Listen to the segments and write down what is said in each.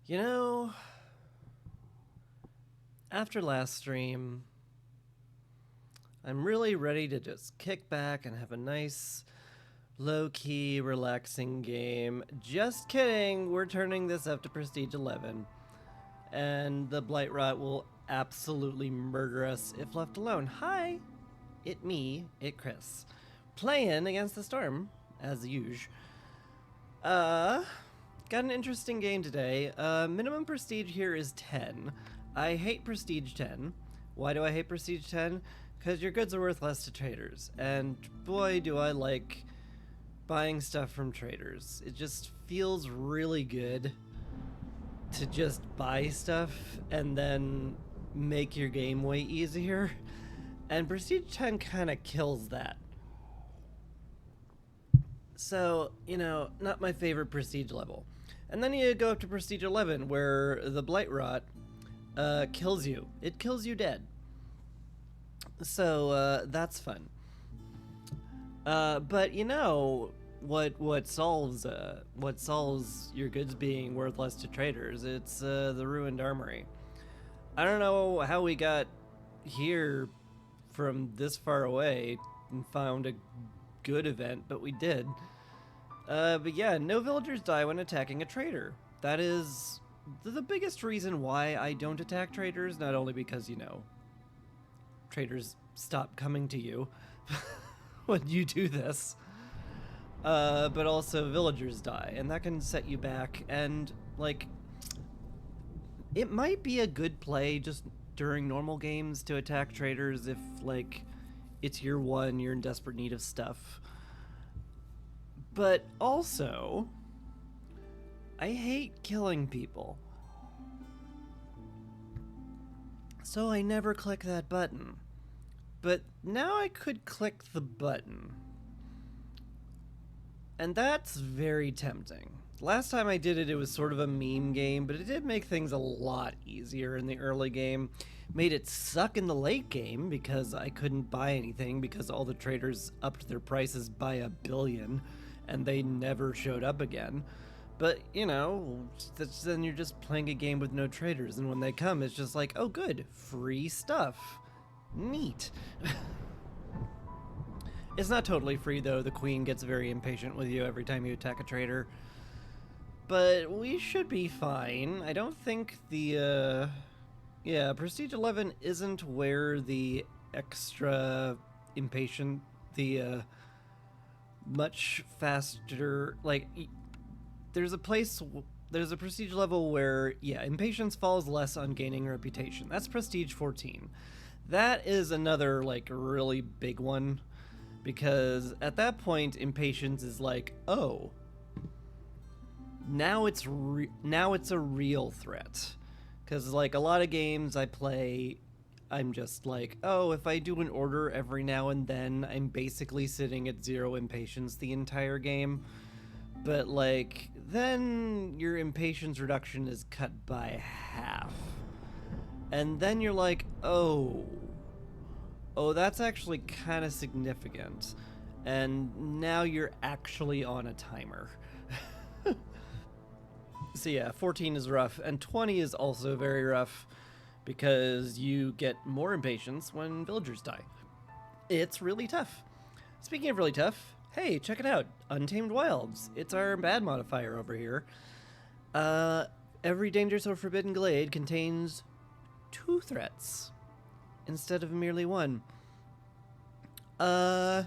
You know, after last stream, I'm really ready to just kick back and have a nice, low key, relaxing game. Just kidding, we're turning this up to Prestige 11, and the Blight Rot will absolutely murder us if left alone. Hi, it Chris. Playing against the Storm, as usual. Uh, Got an interesting game today. Minimum prestige here is 10. I hate prestige 10. Why do I hate prestige 10? Because your goods are worth less to traders. And boy, do I like buying stuff from traders. It just feels really good to just buy stuff and then make your game way easier. And prestige 10 kind of kills that. So, not my favorite prestige level. And then you go up to Prestige 11, where the Blight Rot kills you. It kills you dead. So that's fun. But what solves your goods being worth less to traders? It's the Ruined Armory. I don't know how we got here from this far away and found a good event, but we did. But yeah, no villagers die when attacking a trader. That is the biggest reason why I don't attack traders, not only because, traders stop coming to you when you do this, but also villagers die, and that can set you back, and, it might be a good play just during normal games to attack traders if, it's year one, you're in desperate need of stuff. But also, I hate killing people. So I never click that button. But now I could click the button. And that's very tempting. Last time I did it, it was sort of a meme game, but it did make things a lot easier in the early game. Made it suck in the late game because I couldn't buy anything because all the traders upped their prices by $1 billion. And they never showed up again. But, then you're just playing a game with no traders, and when they come, it's just like, oh good, free stuff. Neat. It's not totally free, though. The queen gets very impatient with you every time you attack a trader. But we should be fine. I don't think the, Prestige 11 isn't where the extra impatient, much faster, there's a prestige level where, impatience falls less on gaining reputation. That's prestige 14. That is another, really big one, because at that point, impatience is oh, now it's a real threat. Because, a lot of games I play, I'm just oh, if I do an order every now and then, I'm basically sitting at 0 impatience the entire game. But, then your impatience reduction is cut by half. And then you're oh, that's actually kind of significant. And now you're actually on a timer. So yeah, 14 is rough, and 20 is also very rough, because you get more impatience when villagers die. It's really tough. Speaking of really tough, hey, check it out, Untamed Wilds. It's our bad modifier over here. Every dangerous or forbidden glade contains 2 threats instead of merely 1. That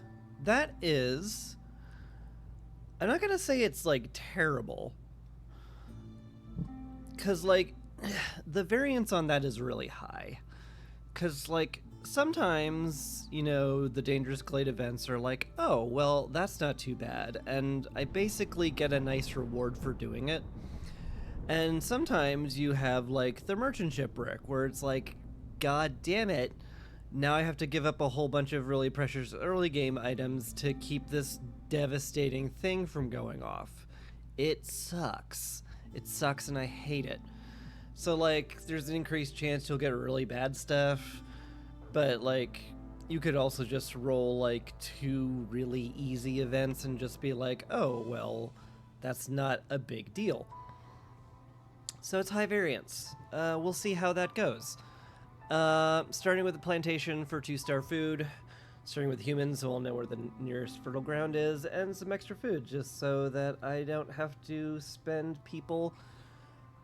is... I'm not gonna say it's, terrible. Because, the variance on that is really high. Because, sometimes, the dangerous glade events are oh, well, that's not too bad, and I basically get a nice reward for doing it. And sometimes you have, the merchant shipwreck, where it's god damn it, now I have to give up a whole bunch of really precious early game items to keep this devastating thing from going off. It sucks. It sucks and I hate it. So, there's an increased chance you'll get really bad stuff, but, you could also just roll, 2 really easy events and just be oh, well, that's not a big deal. So it's high variance. We'll see how that goes. Starting with the plantation for 2-star food. Starting with humans, so I'll know where the nearest fertile ground is, and some extra food, just so that I don't have to spend people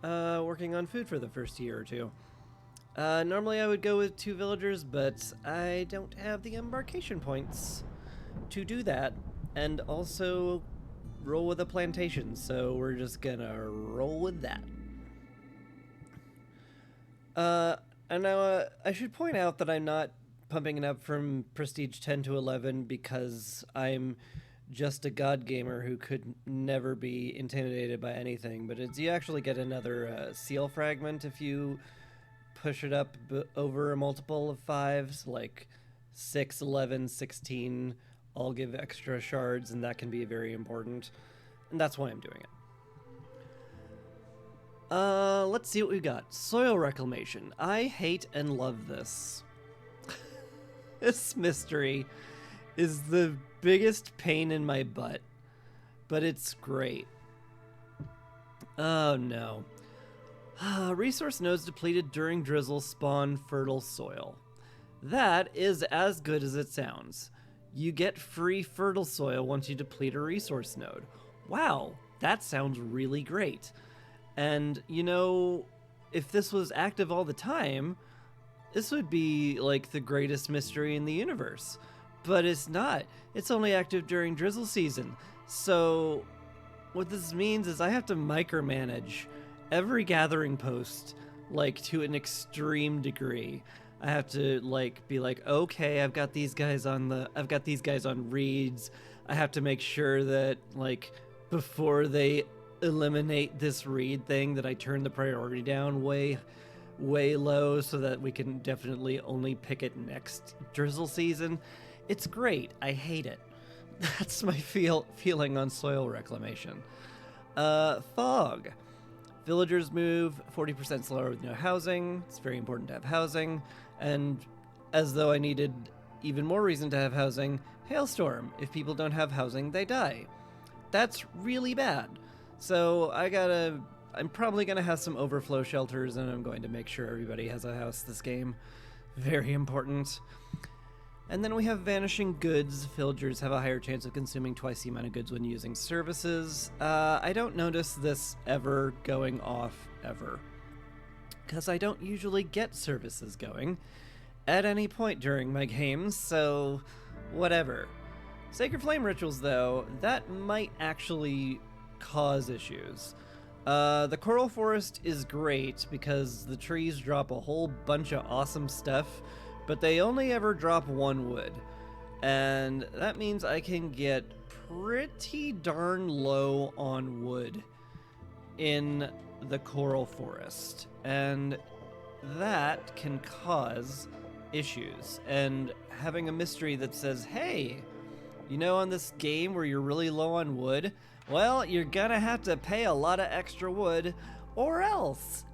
working on food for the first year or two. Normally I would go with 2 villagers, but I don't have the embarkation points to do that, and also roll with a plantation, so we're just gonna roll with that. And now I should point out that I'm not pumping it up from Prestige 10 to 11 because I'm just a god gamer who could never be intimidated by anything, but you actually get another seal fragment if you push it up over a multiple of 5s, like 6, 11, 16, all give extra shards, and that can be very important, and that's why I'm doing it. Let's see what we've got. Soil reclamation. I hate and love this. This mystery is the biggest pain in my butt, but it's great. Oh no. Resource nodes depleted during drizzle spawn fertile soil. That is as good as it sounds. You get free fertile soil once you deplete a resource node. Wow, that sounds really great. And, you know, if this was active all the time, this would be like the greatest mystery in the universe. But it's not. It's only active during drizzle season. So what this means is I have to micromanage every gathering post, like, to an extreme degree. I have to like be like, okay, I've got these guys on reeds. I have to make sure that, like, before they eliminate this reed thing, that I turn the priority down way low so that we can definitely only pick it next drizzle season. It's great. I hate it. That's my feeling on soil reclamation. Fog. Villagers move 40% slower with no housing. It's very important to have housing. And as though I needed even more reason to have housing, hailstorm. If people don't have housing, they die. That's really bad. So I'm probably gonna have some overflow shelters, and I'm going to make sure everybody has a house this game. Very important. And then we have vanishing goods. Villagers have a higher chance of consuming twice the amount of goods when using services. I don't notice this ever going off, ever. Because I don't usually get services going at any point during my games, so whatever. Sacred Flame rituals, though, that might actually cause issues. The Coral Forest is great because the trees drop a whole bunch of awesome stuff, but they only ever drop 1 wood. And that means I can get pretty darn low on wood in the Coral Forest. And that can cause issues. And having a mystery that says, hey, you know, on this game where you're really low on wood, well, you're gonna have to pay a lot of extra wood, or else.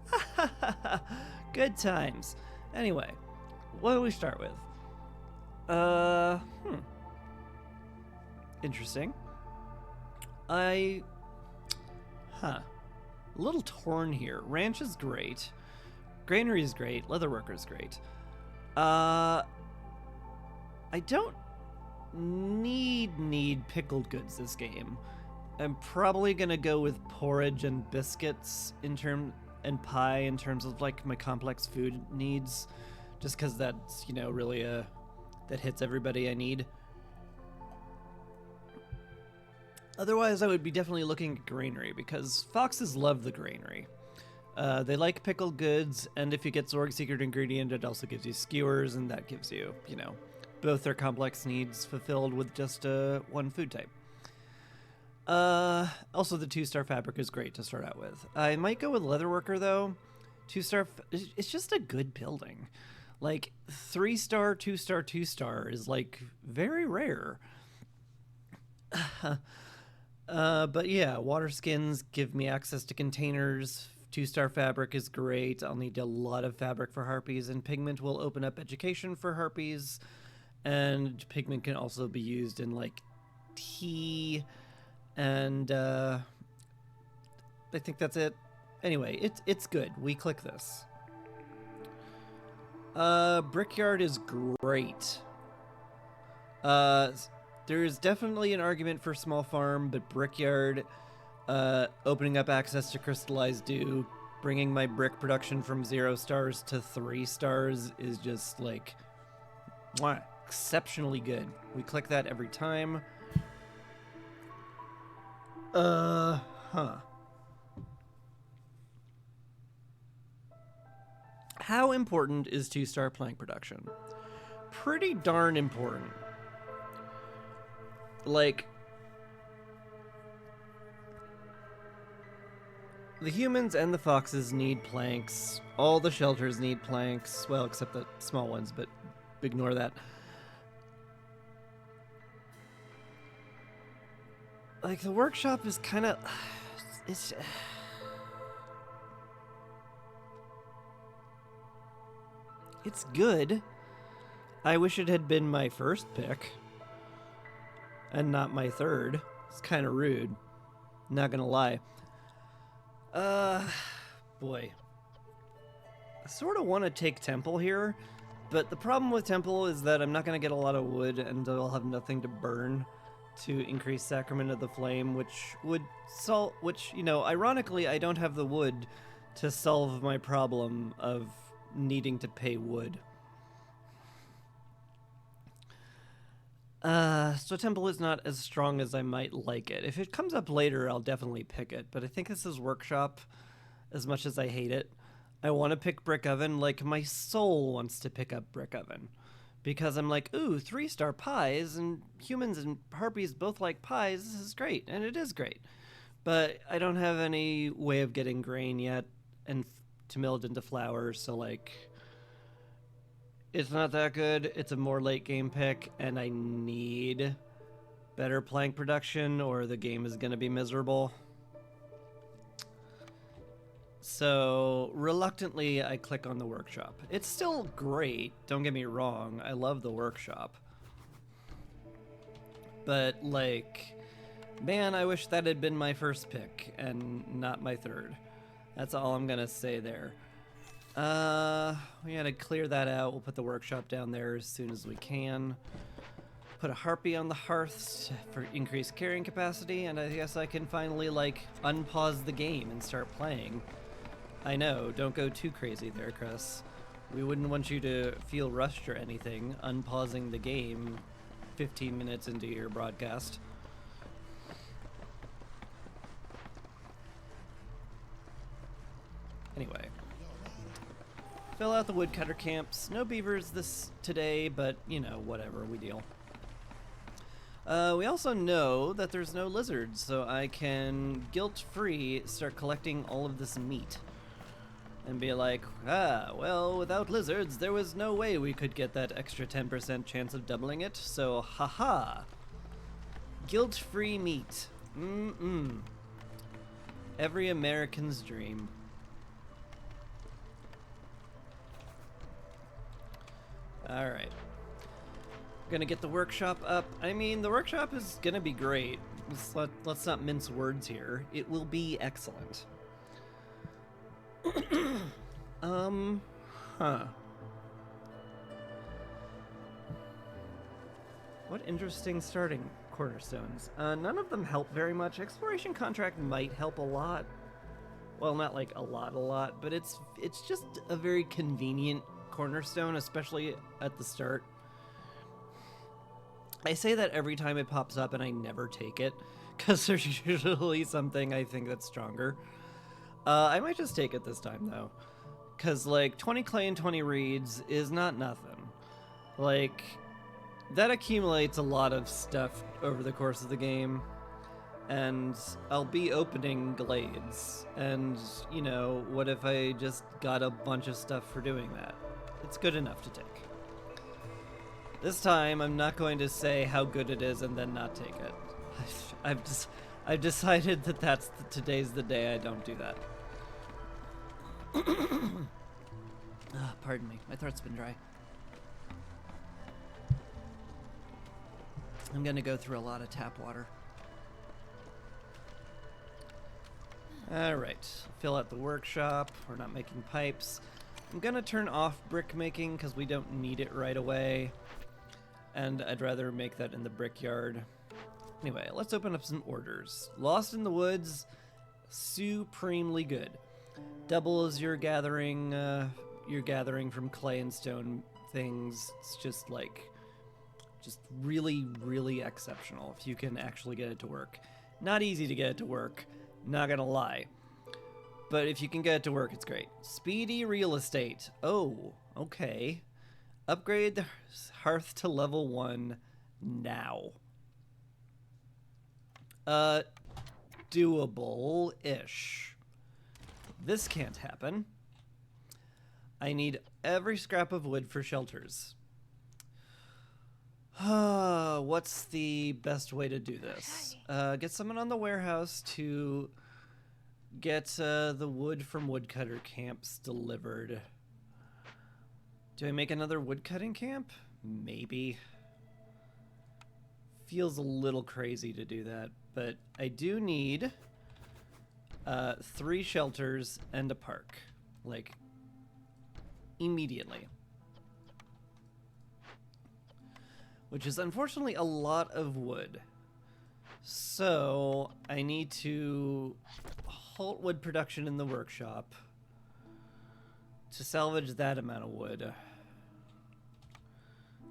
Good times. Anyway, what do we start with? Interesting. A little torn here. Ranch is great. Granary is great. Leatherworker is great. I don't need pickled goods this game. I'm probably gonna go with porridge and biscuits and pie in terms of like my complex food needs, just because that's, you know, really that hits everybody I need. Otherwise, I would be definitely looking at granary because foxes love the granary. They like pickled goods, and if you get Zorg's secret ingredient, it also gives you skewers, and that gives you, you know, both their complex needs fulfilled with just one food type. Also, the 2-star fabric is great to start out with. I might go with Leatherworker, though. 2-star, it's just a good building. Like, 3-star, 2-star, 2-star is, like, very rare. But yeah, water skins give me access to containers. 2-star fabric is great. I'll need a lot of fabric for harpies, and pigment will open up education for harpies. And pigment can also be used in, like, tea. And I think that's it. Anyway, it's good. We click this. Brickyard is great. There's definitely an argument for small farm, but Brickyard, opening up access to crystallized dew, bringing my brick production from 0 stars to 3 stars is just like, mwah, exceptionally good. We click that every time. How important is 2-star plank production? Pretty darn important. Like, the humans and the foxes need planks. All the shelters need planks. Well, except the small ones, but ignore that. Like, the workshop is kind of... It's good. I wish it had been my first pick. And not my third. It's kind of rude. Not gonna lie. Boy. I sort of want to take Temple here, but the problem with Temple is that I'm not gonna get a lot of wood and I'll have nothing to burn to increase Sacrament of the Flame, which would solve, you know, ironically, I don't have the wood to solve my problem of needing to pay wood. So Temple is not as strong as I might like it. If it comes up later, I'll definitely pick it, but I think this is Workshop as much as I hate it. I want to pick Brick Oven, like my soul wants to pick up Brick Oven. Because I'm like, ooh, 3-star pies, and humans and harpies both like pies, this is great, and it is great. But I don't have any way of getting grain yet, and to mill it into flour, so like... It's not that good. It's a more late game pick, and I need better plank production or the game is going to be miserable. So, reluctantly, I click on the workshop. It's still great, don't get me wrong. I love the workshop. But, like, man, I wish that had been my first pick and not my third. That's all I'm going to say there. We gotta clear that out. We'll put the workshop down there as soon as we can. Put a harpy on the hearths for increased carrying capacity, and I guess I can finally, like, unpause the game and start playing. I know, don't go too crazy there, Chris. We wouldn't want you to feel rushed or anything, unpausing the game 15 minutes into your broadcast. Anyway. Fill out the woodcutter camps. No beavers today, but, you know, whatever, we deal. We also know that there's no lizards, so I can guilt-free start collecting all of this meat. And be like, well, without lizards, there was no way we could get that extra 10% chance of doubling it, so haha. Guilt-free meat. Every American's dream. Alright. Gonna get the workshop up. I mean, the workshop is gonna be great. Let's not mince words here. It will be excellent. What interesting starting cornerstones. None of them help very much. Exploration contract might help a lot. Well, not like a lot, but it's just a very convenient cornerstone, especially at the start. I say that every time it pops up and I never take it, because there's usually something I think that's stronger. I might just take it this time, though. Because, like, 20 clay and 20 reeds is not nothing. Like, that accumulates a lot of stuff over the course of the game. And I'll be opening glades. And, you know, what if I just got a bunch of stuff for doing that? It's good enough to take. This time, I'm not going to say how good it is and then not take it. I've decided that today's the day I don't do that. Pardon me, my throat's been dry. I'm gonna go through a lot of tap water. Alright, fill out the workshop. We're not making pipes. I'm gonna turn off brick making because we don't need it right away. And I'd rather make that in the brickyard. Anyway, let's open up some orders. Lost in the Woods, supremely good. Double as you're gathering from clay and stone things. It's just really, really exceptional if you can actually get it to work. Not easy to get it to work, not gonna lie. But if you can get it to work, it's great. Speedy real estate. Oh, okay. Upgrade the hearth to level 1 now. Doable-ish. This can't happen. I need every scrap of wood for shelters. What's the best way to do this? Get someone on the warehouse to get the wood from woodcutter camps delivered. Do I make another woodcutting camp? Maybe. Feels a little crazy to do that, but I do need 3 shelters and a park. Like, immediately. Which is unfortunately a lot of wood. So I need to halt wood production in the workshop to salvage that amount of wood.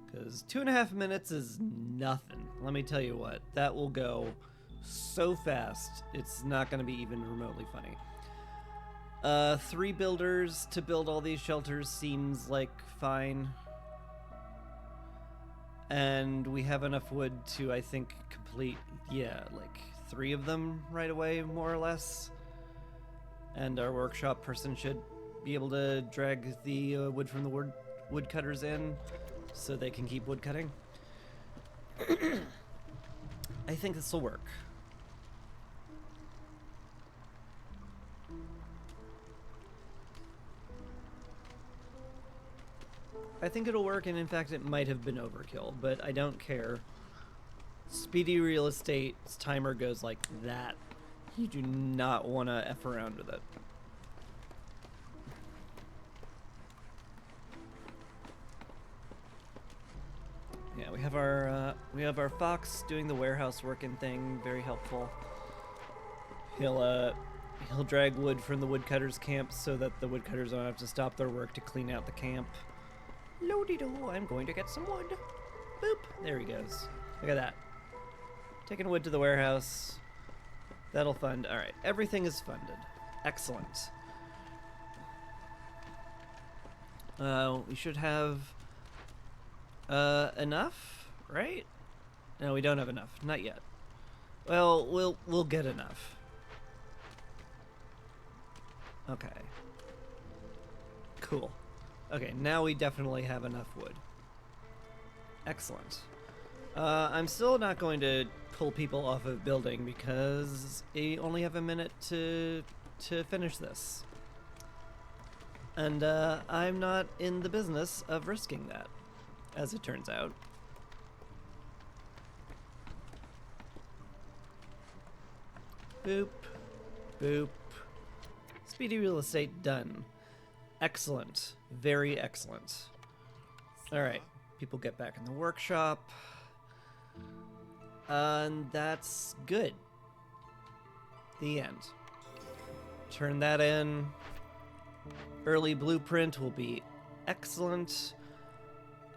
Because 2.5 minutes is nothing. Let me tell you what, that will go so fast, it's not going to be even remotely funny. 3 builders to build all these shelters seems like fine. And we have enough wood to, I think, complete, like 3 of them right away, more or less. And our workshop person should be able to drag the wood from the woodcutters in so they can keep wood cutting. I think this will work. I think it'll work, and in fact it might have been overkill, but I don't care. Speedy real estate's timer goes like that. You do not want to F around with it. Yeah, we have our fox doing the warehouse working thing, very helpful. He'll drag wood from the woodcutters camp so that the woodcutters don't have to stop their work to clean out the camp. Lo-de-do, I'm going to get some wood. Boop, there he goes. Look at that. Taking wood to the warehouse. That'll fund. All right, everything is funded. Excellent. We should have enough, right? No, we don't have enough. Not yet. Well, we'll get enough. Okay. Cool. Okay, now we definitely have enough wood. Excellent. I'm still not going to pull people off of building because I only have a minute to finish this. And I'm not in the business of risking that, as it turns out. Boop. Boop. Speedy real estate done. Excellent. Very excellent. Alright. People get back in the workshop. And that's good. The end. Turn that in. Early blueprint will be excellent.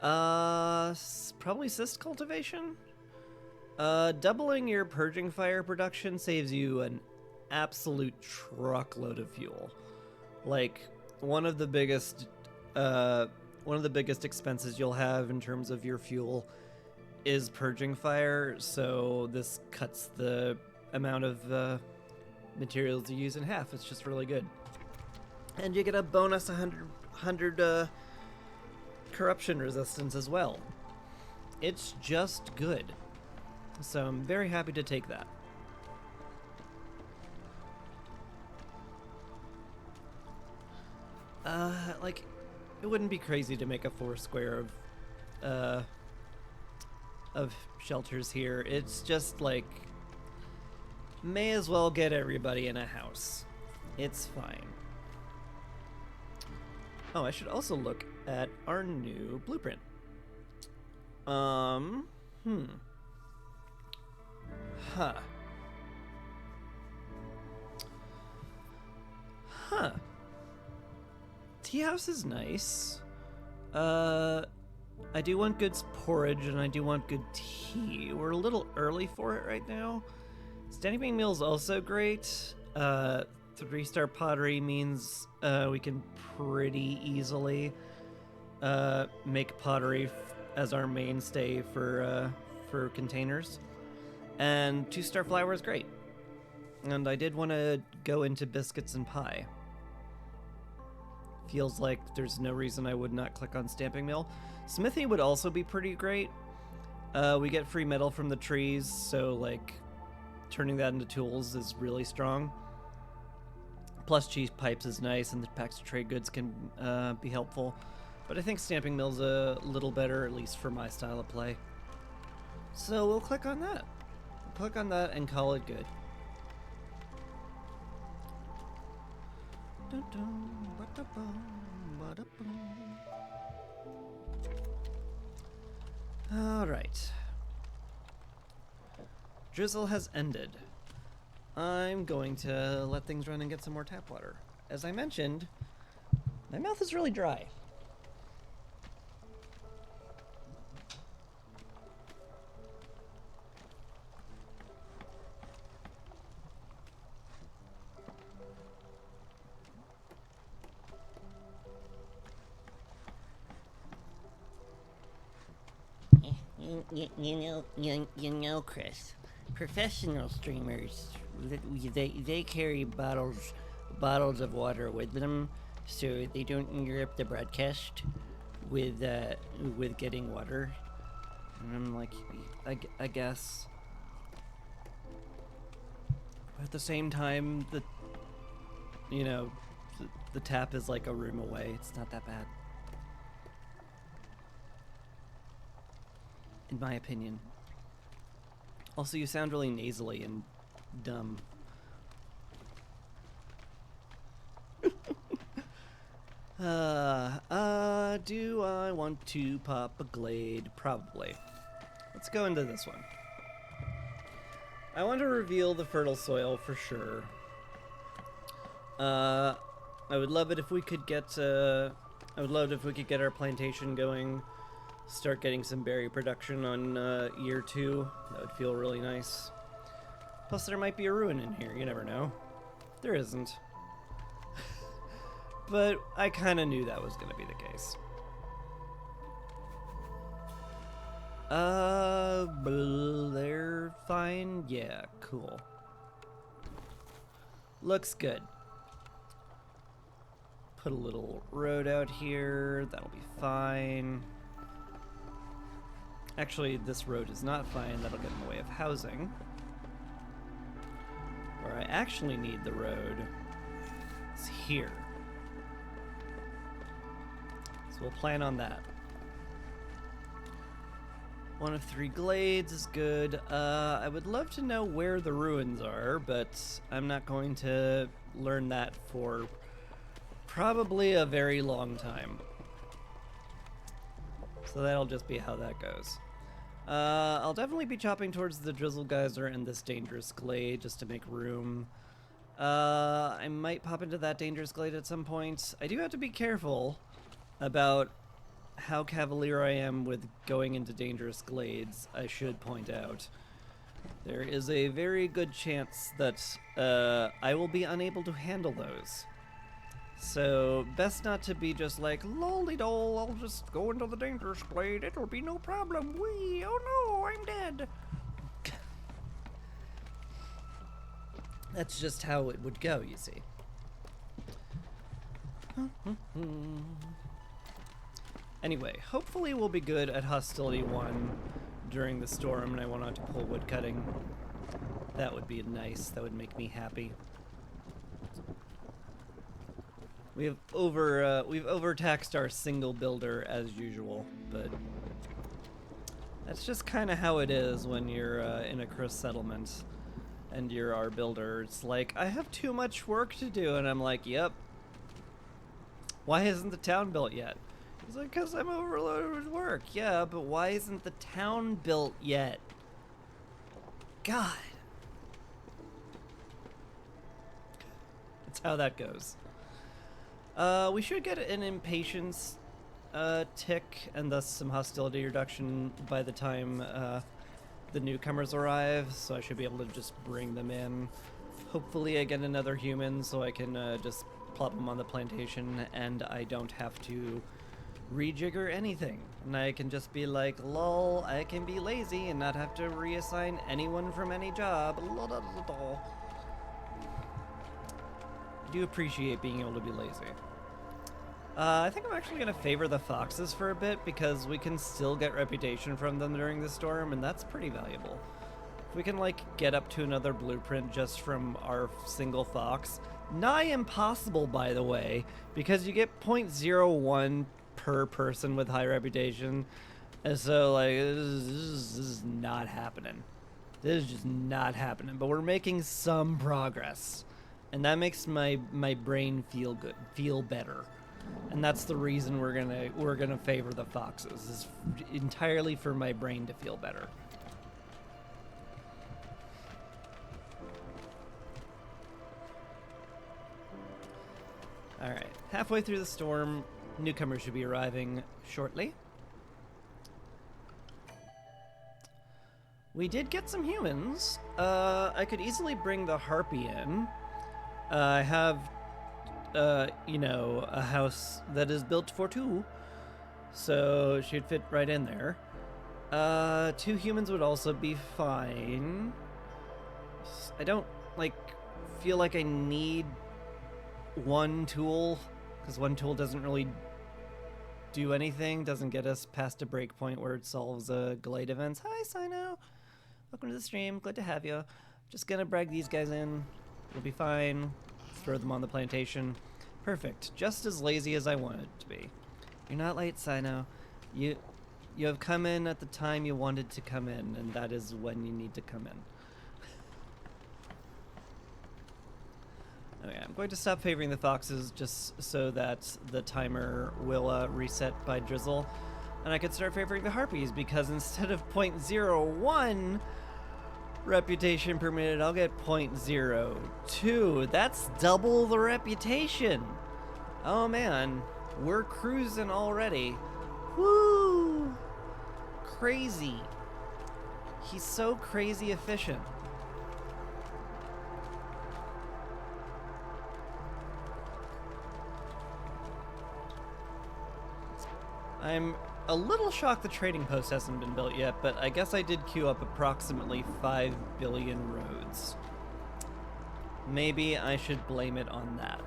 Probably cyst cultivation? Doubling your purging fire production saves you an absolute truckload of fuel. Like, one of the biggest expenses you'll have in terms of your fuel is purging fire, so this cuts the amount of materials you use in half. It's just really good. And you get a bonus 100 corruption resistance as well. It's just good. So I'm very happy to take that. Like, it wouldn't be crazy to make a 4 square of shelters here. It's just like, may as well get everybody in a house. It's fine. Oh, I should also look at our new blueprint. Huh. Huh. Tea house is nice. I do want good porridge and I do want good tea. We're a little early for it right now. Standing bean meal is also great. 3-star pottery means we can pretty easily make pottery as our mainstay for containers. And 2-star flour is great. And I did want to go into biscuits and pie. Feels like there's no reason I would not click on stamping mill. Smithy would also be pretty great. We get free metal from the trees, so like turning that into tools is really strong. Plus cheese pipes is nice, and the packs of trade goods can be helpful. But I think stamping mill's a little better, at least for my style of play. So we'll click on that. Click on that and call it good. All right. Drizzle has ended. I'm going to let things run and get some more tap water. As I mentioned, my mouth is really dry. You know, Chris, professional streamers, they carry bottles of water with them, so they don't interrupt the broadcast with getting water. And I'm like, I guess. But at the same time, the tap is like a room away. It's not that bad. In my opinion. Also, you sound really nasally and dumb. Do I want to pop a Glade? Probably. Let's go into this one. I want to reveal the fertile soil for sure. I would love it if we could get our plantation going. Start getting some berry production on year 2. That would feel really nice. Plus, there might be a ruin in here. You never know. There isn't. But I kind of knew that was going to be the case. They're fine. Yeah, cool. Looks good. Put a little road out here. That'll be fine. Actually, this road is not fine. That'll get in the way of housing. Where I actually need the road is here. So we'll plan on that. 1 of 3 glades is good. I would love to know where the ruins are, but I'm not going to learn that for probably a very long time. So that'll just be how that goes. I'll definitely be chopping towards the Drizzle Geyser and this dangerous glade just to make room. I might pop into that dangerous glade at some point. I do have to be careful about how cavalier I am with going into dangerous glades, I should point out. There is a very good chance that I will be unable to handle those. So, best not to be just like, lolly-dol, I'll just go into the dangerous glade, it'll be no problem, wee, oh no, I'm dead. That's just how it would go, you see. Anyway, hopefully we'll be good at Hostility 1 during the storm and I won't have to pull wood cutting. That would be nice, that would make me happy. We've overtaxed our single builder as usual, but that's just kind of how it is when you're in a Chris settlement. And you're our builder. It's like, I have too much work to do. And I'm like, yep. Why isn't the town built yet? He's like, because I'm overloaded with work. Yeah, but why isn't the town built yet? God. That's how that goes. We should get an impatience tick and thus some hostility reduction by the time the newcomers arrive, so I should be able to just bring them in. Hopefully I get another human so I can just plop them on the plantation and I don't have to rejigger anything. And I can just be like, lol, I can be lazy and not have to reassign anyone from any job. I do appreciate being able to be lazy. I think I'm actually going to favor the foxes for a bit because we can still get reputation from them during the storm, and that's pretty valuable. If we can, like, get up to another blueprint just from our single fox, nigh impossible, by the way, because you get 0.01 per person with high reputation, and so, like, this is not happening. This is just not happening, but we're making some progress, and that makes my brain feel good, feel better. And that's the reason we're gonna favor the foxes, is entirely for my brain to feel better. Alright, halfway through the storm, newcomers should be arriving shortly. We did get some humans. I could easily bring the harpy in. I have you know, a house that is built for two, so she'd fit right in there. 2 humans would also be fine. I don't, like, feel like I need 1 tool, because 1 tool doesn't really do anything, doesn't get us past a breakpoint where it solves Glade events. Hi, Sino! Welcome to the stream, glad to have you. Just gonna brag these guys in, we'll be fine. Throw them on the plantation. Perfect. Just as lazy as I wanted to be. You're not late, Sino. You have come in at the time you wanted to come in, and that is when you need to come in. Okay, I'm going to stop favoring the foxes just so that the timer will reset by drizzle. And I could start favoring the harpies because instead of 0.01 reputation per minute, I'll get 0.02. That's double the reputation. Oh man, we're cruising already. Woo! Crazy. He's so crazy efficient. I'm a little shocked the trading post hasn't been built yet, but I guess I did queue up approximately 5 billion roads. Maybe I should blame it on that.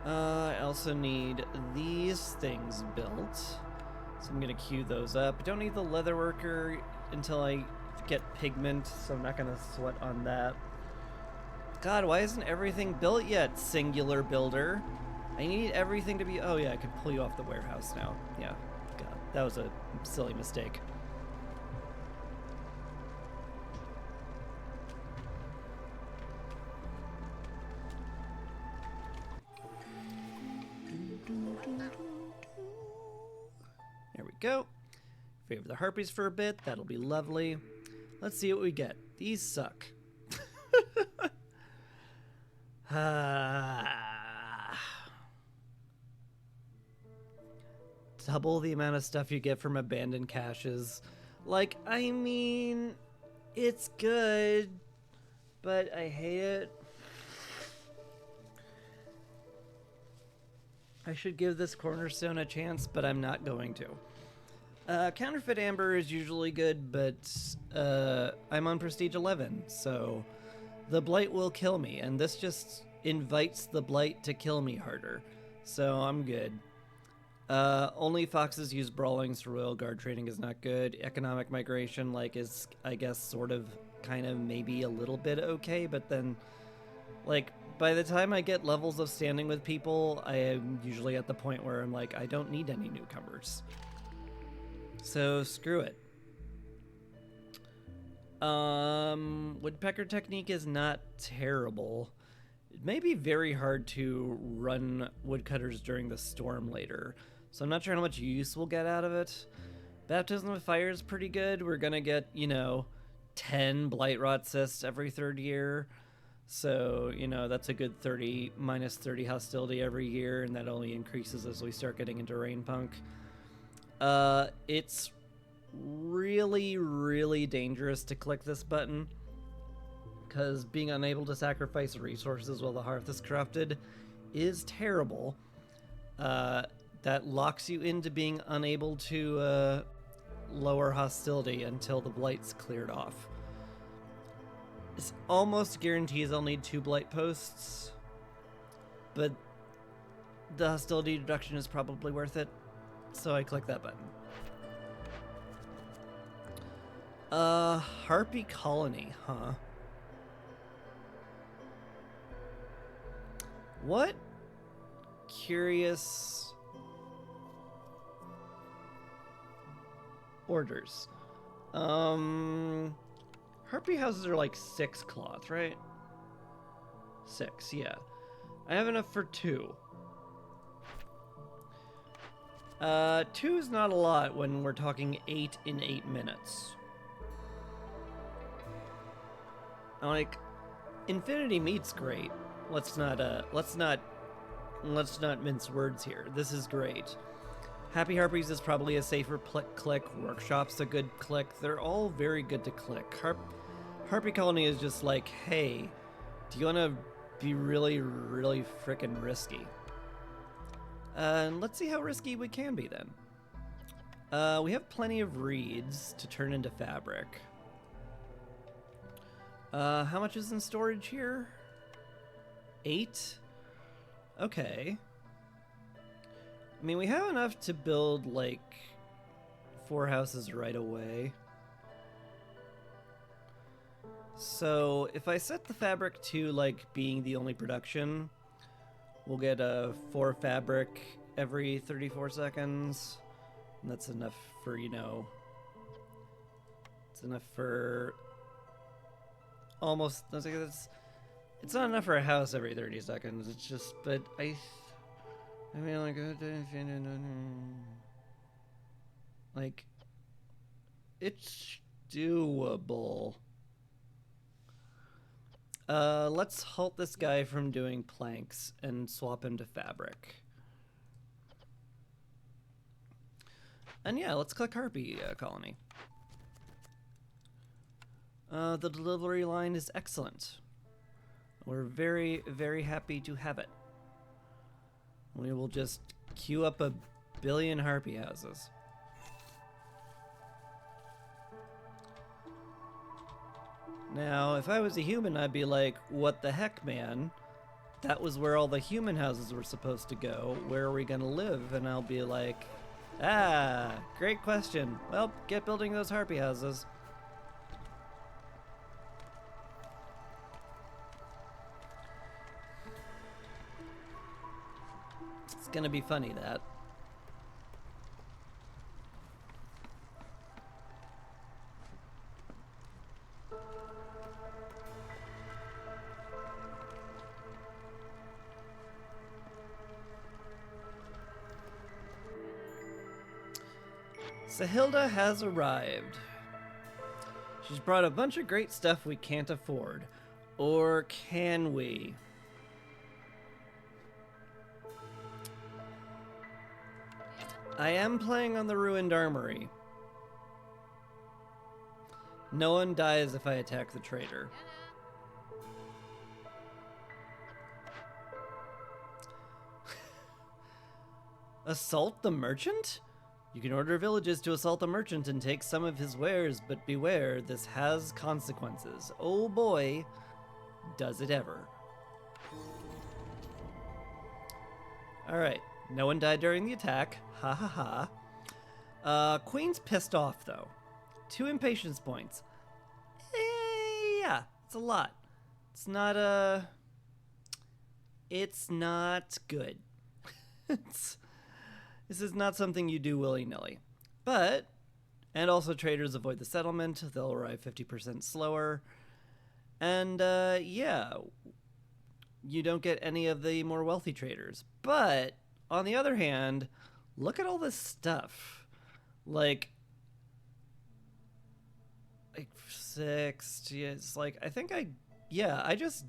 I also need these things built, so I'm gonna queue those up. I don't need the leatherworker until I get pigment, so I'm not gonna sweat on that. God, why isn't everything built yet, singular builder? I need everything to be... Oh yeah, I can pull you off the warehouse now. Yeah, God, that was a silly mistake. There we go. Favor the harpies for a bit, that'll be lovely. Let's see what we get. These suck. Double the amount of stuff you get from abandoned caches. Like, I mean, it's good, but I hate it. I should give this cornerstone a chance, but I'm not going to. Counterfeit amber is usually good, but I'm on Prestige 11, so the blight will kill me, and this just invites the blight to kill me harder, so I'm good. Only foxes use brawling, so royal guard training is not good. Economic migration, like, is, I guess, sort of, kind of, maybe a little bit okay, but then, like, by the time I get levels of standing with people, I am usually at the point where I'm like, I don't need any newcomers. So screw it. Woodpecker technique is not terrible. It may be very hard to run woodcutters during the storm later, so I'm not sure how much use we'll get out of it. Baptism of Fire is pretty good. We're gonna get, 10 Blightrot cysts every third year. So, that's a good 30, minus 30 hostility every year, and that only increases as we start getting into Rainpunk. It's really, really dangerous to click this button, because being unable to sacrifice resources while the hearth is corrupted is terrible. That locks you into being unable to lower hostility until the blight's cleared off. This almost guarantees I'll need 2 blight posts, but the hostility reduction is probably worth it, so I click that button. Harpy Colony, huh? What curious orders. Harpy houses are like 6 cloth, right? 6, yeah. I have enough for 2. 2 is not a lot when we're talking 8 in 8 minutes. Like, Infinity Meat's great. Let's not mince words here. This is great. Happy Harpies is probably a safer click. Workshop's a good click. They're all very good to click. Harpy Colony is just like, hey, do you want to be really, really frickin' risky? And let's see how risky we can be then. We have plenty of reeds to turn into fabric. How much is in storage here? 8? Okay. I mean, we have enough to build, like, 4 houses right away. So, if I set the fabric to, like, being the only production, we'll get 4 fabric every 34 seconds. And that's enough for, it's enough for almost, it's not enough for a house every 30 seconds. It's just, but I mean, like, it's doable. Let's halt this guy from doing planks and swap him to fabric. And yeah, let's click Harpy Colony. The delivery line is excellent. We're very, very happy to have it. We will just queue up a billion Harpy houses. Now, if I was a human, I'd be like, what the heck, man? That was where all the human houses were supposed to go. Where are we gonna live? And I'll be like, great question. Well, get building those Harpy houses. It's gonna be funny, that. Sahilda has arrived. She's brought a bunch of great stuff we can't afford. Or can we? I am playing on the Ruined Armory. No one dies if I attack the trader. Assault the merchant? You can order villages to assault the merchant and take some of his wares, but beware, this has consequences. Oh boy, does it ever. Alright, no one died during the attack. Ha ha ha. Queen's pissed off, though. 2 impatience points. Yeah, it's a lot. It's not good. This is not something you do willy-nilly. But And also traders avoid the settlement. They'll arrive 50% slower. And yeah, you don't get any of the more wealthy traders. But on the other hand, look at all this stuff. Like 6, it's like, I just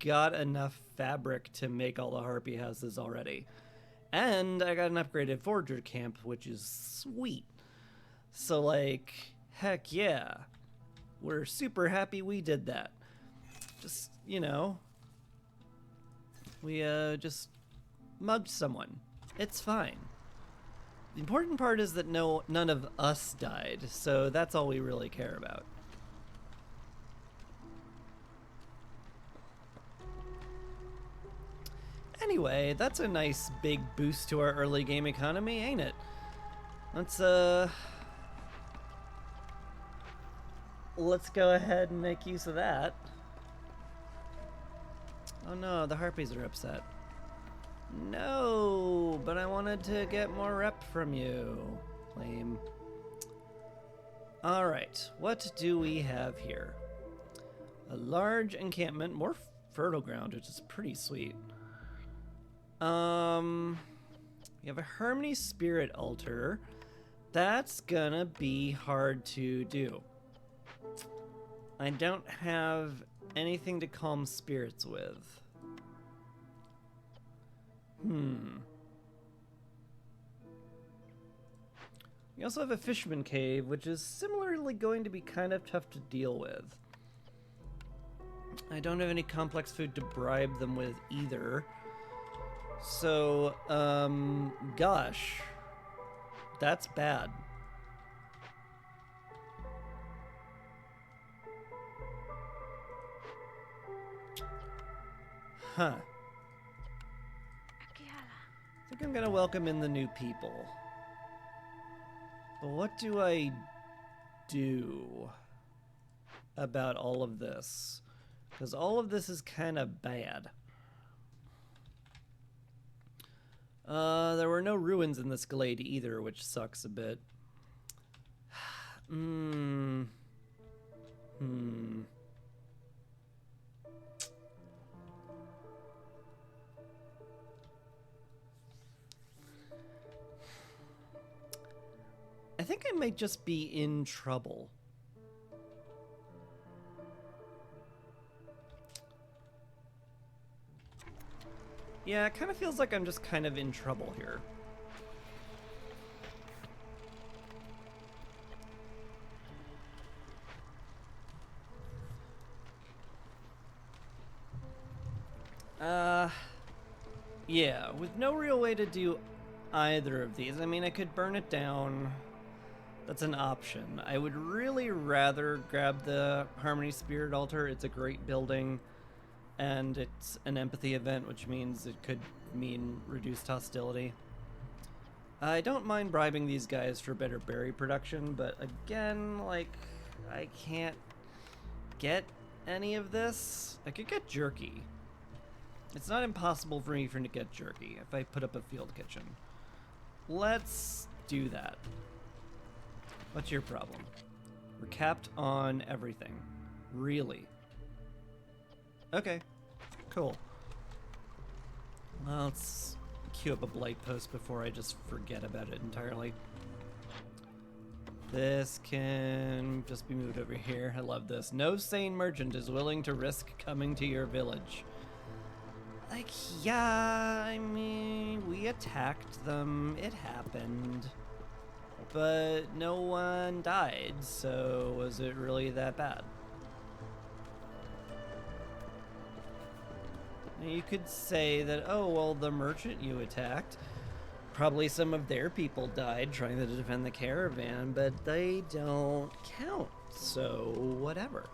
got enough fabric to make all the harpy houses already. And I got an upgraded forager camp, which is sweet. So like, heck yeah. We're super happy we did that. Just, we just mugged someone. It's fine. The important part is that none of us died, so that's all we really care about. Anyway, that's a nice big boost to our early game economy, ain't it? Let's go ahead and make use of that. Oh no, the harpies are upset. No, but I wanted to get more rep from you. Lame. Alright, what do we have here? A large encampment, more fertile ground, which is pretty sweet. We have a Harmony Spirit Altar. That's gonna be hard to do. I don't have anything to calm spirits with. We also have a Fisherman Cave, which is similarly going to be kind of tough to deal with. I don't have any complex food to bribe them with either. So, gosh, that's bad. Huh. I think I'm gonna welcome in the new people. But what do I do about all of this? Because all of this is kind of bad. There were no ruins in this glade either, which sucks a bit. I think I might just be in trouble. Yeah, it kind of feels like I'm just kind of in trouble here. Yeah, with no real way to do either of these. I mean, I could burn it down. That's an option. I would really rather grab the Harmony Spirit Altar. It's a great building, and it's an empathy event, which means it could mean reduced hostility. I don't mind bribing these guys for better berry production, but again, like, I can't get any of this. I could get jerky. It's not impossible for me to get jerky if I put up a field kitchen. Let's do that. What's your problem? We're capped on everything. Really? Okay, cool. Well, let's queue up a blight post before I just forget about it entirely. This can just be moved over here. I love this. No sane merchant is willing to risk coming to your village. Like, yeah, I mean, we attacked them. It happened. But no one died, so was it really that bad? You could say that, oh, well, the merchant you attacked, probably some of their people died trying to defend the caravan, but they don't count, so whatever.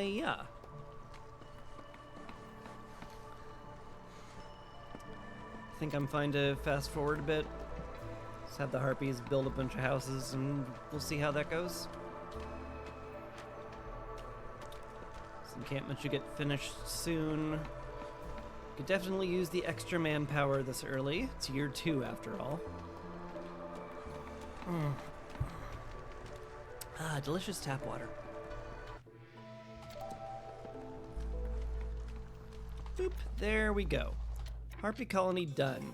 Yeah. I think I'm fine to fast forward a bit. Let's have the harpies build a bunch of houses and we'll see how that goes. encampment should get finished soon. Could definitely use the extra manpower this early. It's year 2 after all. Ah, delicious tap water. Boop, there we go. Harpy colony done.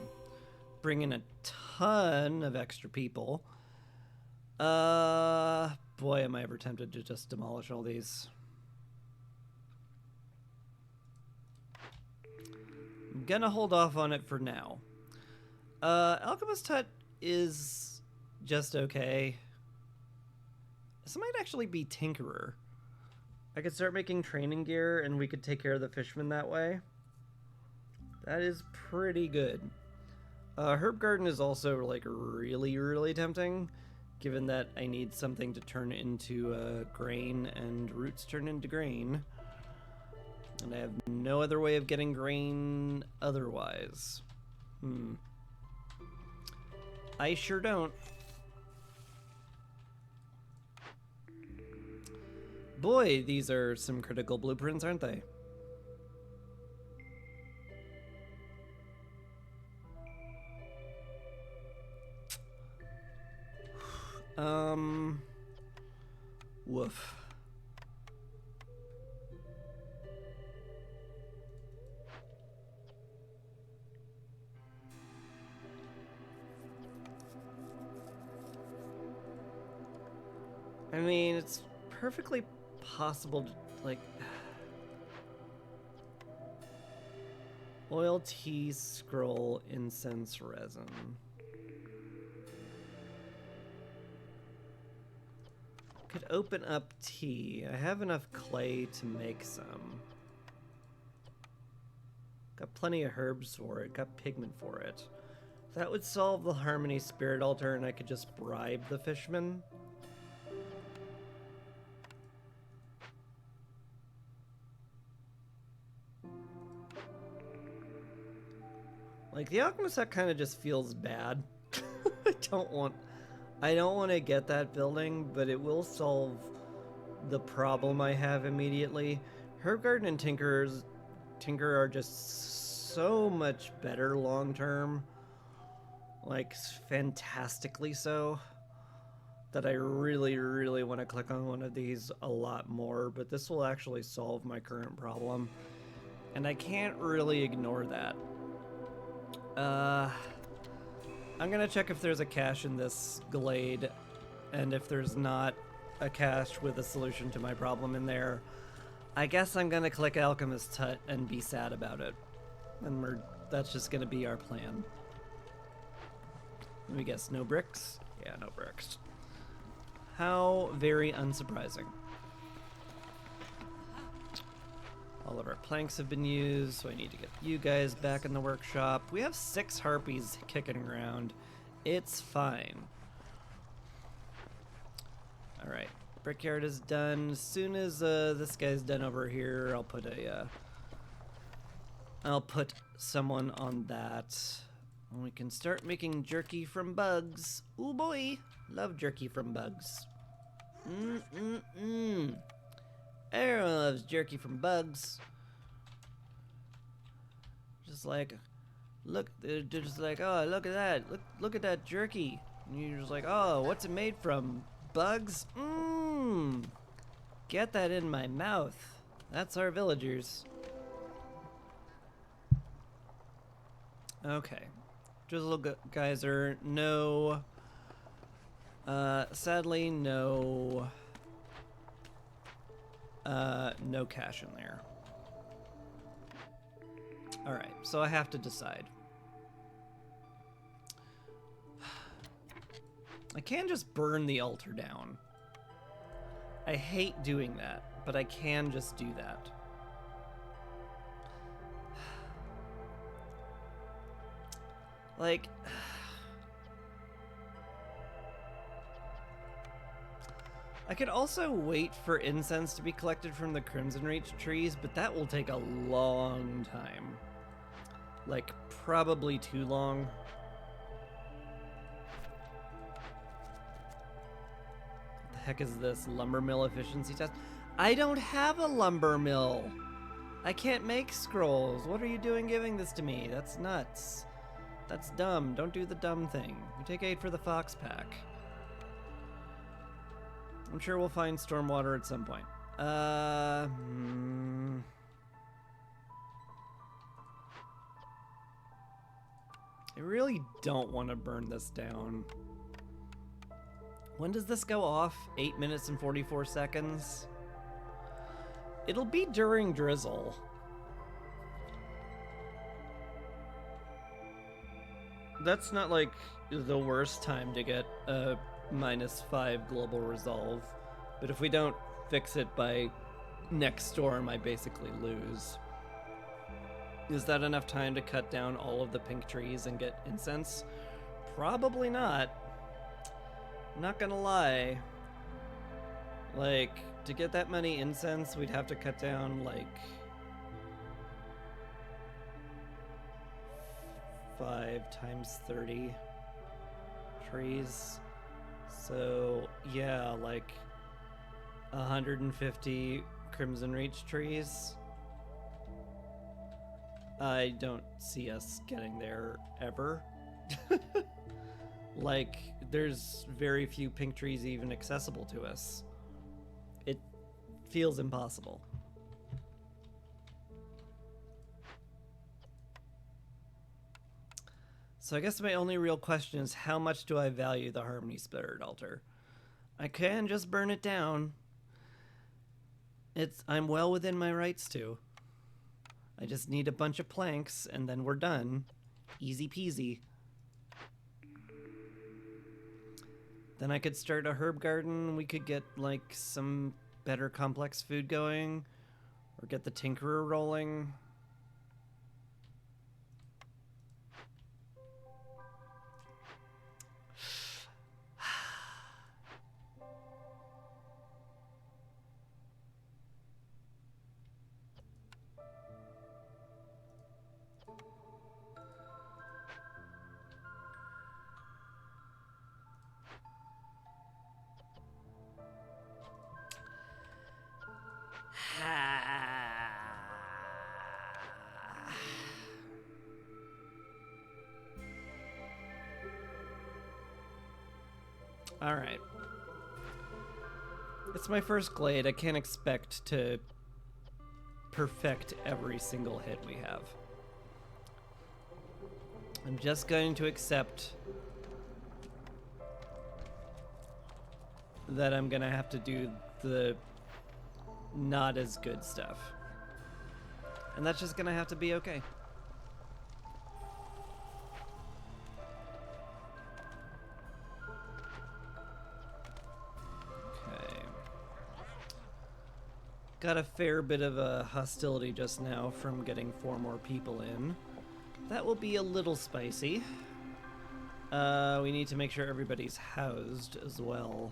Bring in a ton of extra people. Boy, am I ever tempted to just demolish all these. I'm gonna hold off on it for now. Alchemist Hut is just okay. This might actually be Tinkerer. I could start making training gear and we could take care of the fishermen that way. That is pretty good. Herb Garden is also like really, really tempting, given that I need something to turn into grain and roots turn into grain. And I have no other way of getting grain otherwise. I sure don't. Boy, these are some critical blueprints, aren't they? Woof. I mean, it's perfectly possible to, like... Oil, tea, scroll, incense, resin. Could open up tea. I have enough clay to make some. Got plenty of herbs for it. Got pigment for it. That would solve the Harmony Spirit Altar and I could just bribe the fishermen. Like, the Alchemist Hut kind of just feels bad. I don't want to get that building, but it will solve the problem I have immediately. Herb Garden and Tinker are just so much better long term. Like, fantastically so. That I really, really want to click on one of these a lot more, but this will actually solve my current problem. And I can't really ignore that. I'm gonna check if there's a cache in this glade, and if there's not a cache with a solution to my problem in there, I guess I'm gonna click Alchemist Hut and be sad about it. And that's just gonna be our plan. Let me guess, no bricks? Yeah, no bricks. How very unsurprising. All of our planks have been used, so I need to get you guys back in the workshop. We have 6 harpies kicking around. It's fine. Alright, brickyard is done. As soon as this guy's done over here, I'll put someone on that. And we can start making jerky from bugs. Ooh boy, love jerky from bugs. Everyone loves jerky from bugs. Just like, look, they're just like, oh, look at that. Look at that jerky. And you're just like, oh, what's it made from? Bugs? Get that in my mouth. That's our villagers. Okay. Drizzle Geyser, no. Sadly, no. No cash in there. Alright, so I have to decide. I can just burn the altar down. I hate doing that, but I can just do that. Like... I could also wait for incense to be collected from the Crimson Reach trees, but that will take a long time. Like, probably too long. What the heck is this? Lumber mill efficiency test? I don't have a lumber mill. I can't make scrolls. What are you doing giving this to me? That's nuts. That's dumb. Don't do the dumb thing. You take 8 for the fox pack. I'm sure we'll find stormwater at some point. I really don't want to burn this down. When does this go off? 8 minutes and 44 seconds? It'll be during drizzle. That's not like the worst time to get a -5 global resolve, but if we don't fix it by next storm, I basically lose. Is that enough time to cut down all of the pink trees and get incense? Probably not. Not gonna lie. Like, to get that many incense, we'd have to cut down, like, 5 times 30 trees. So, yeah, like 150 Crimson Reach trees. I don't see us getting there ever. Like, there's very few pink trees even accessible to us. It feels impossible. So I guess my only real question is, how much do I value the Harmony Spirit Altar? I can just burn it down. I'm well within my rights to. I just need a bunch of planks and then we're done. Easy peasy. Then I could start a herb garden. We could get like some better complex food going, or get the Tinkerer rolling. All right. It's my first Glade. I can't expect to perfect every single hit we have. I'm just going to accept that I'm gonna have to do the not as good stuff. And that's just gonna have to be okay. Got a fair bit of a hostility just now from getting 4 more people in. That will be a little spicy. We need to make sure everybody's housed as well.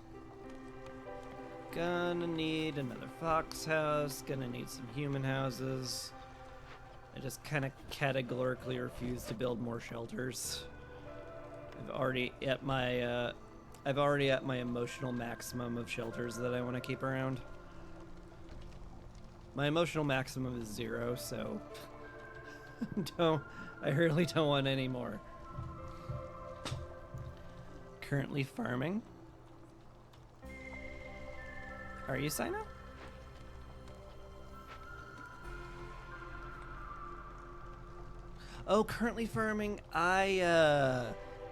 Gonna need another fox house, gonna need some human houses. I just kind of categorically refuse to build more shelters. I've already at my emotional maximum of shelters that I want to keep around. My emotional maximum is 0, so I really don't want any more. Currently farming. Are you sign up? Oh, currently farming.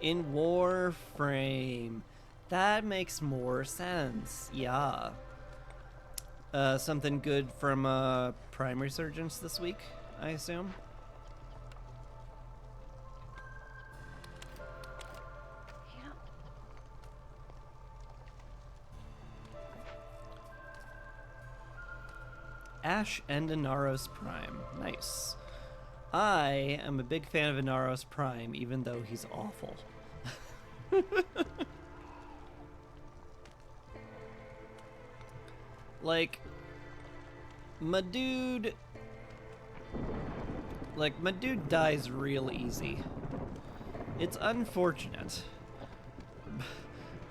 In Warframe. That makes more sense. Yeah. Something good from Prime Resurgence this week, I assume. Yeah. Ash and Inaros Prime. Nice. I am a big fan of Inaros Prime, even though he's awful. Like, my dude dies real easy. It's unfortunate.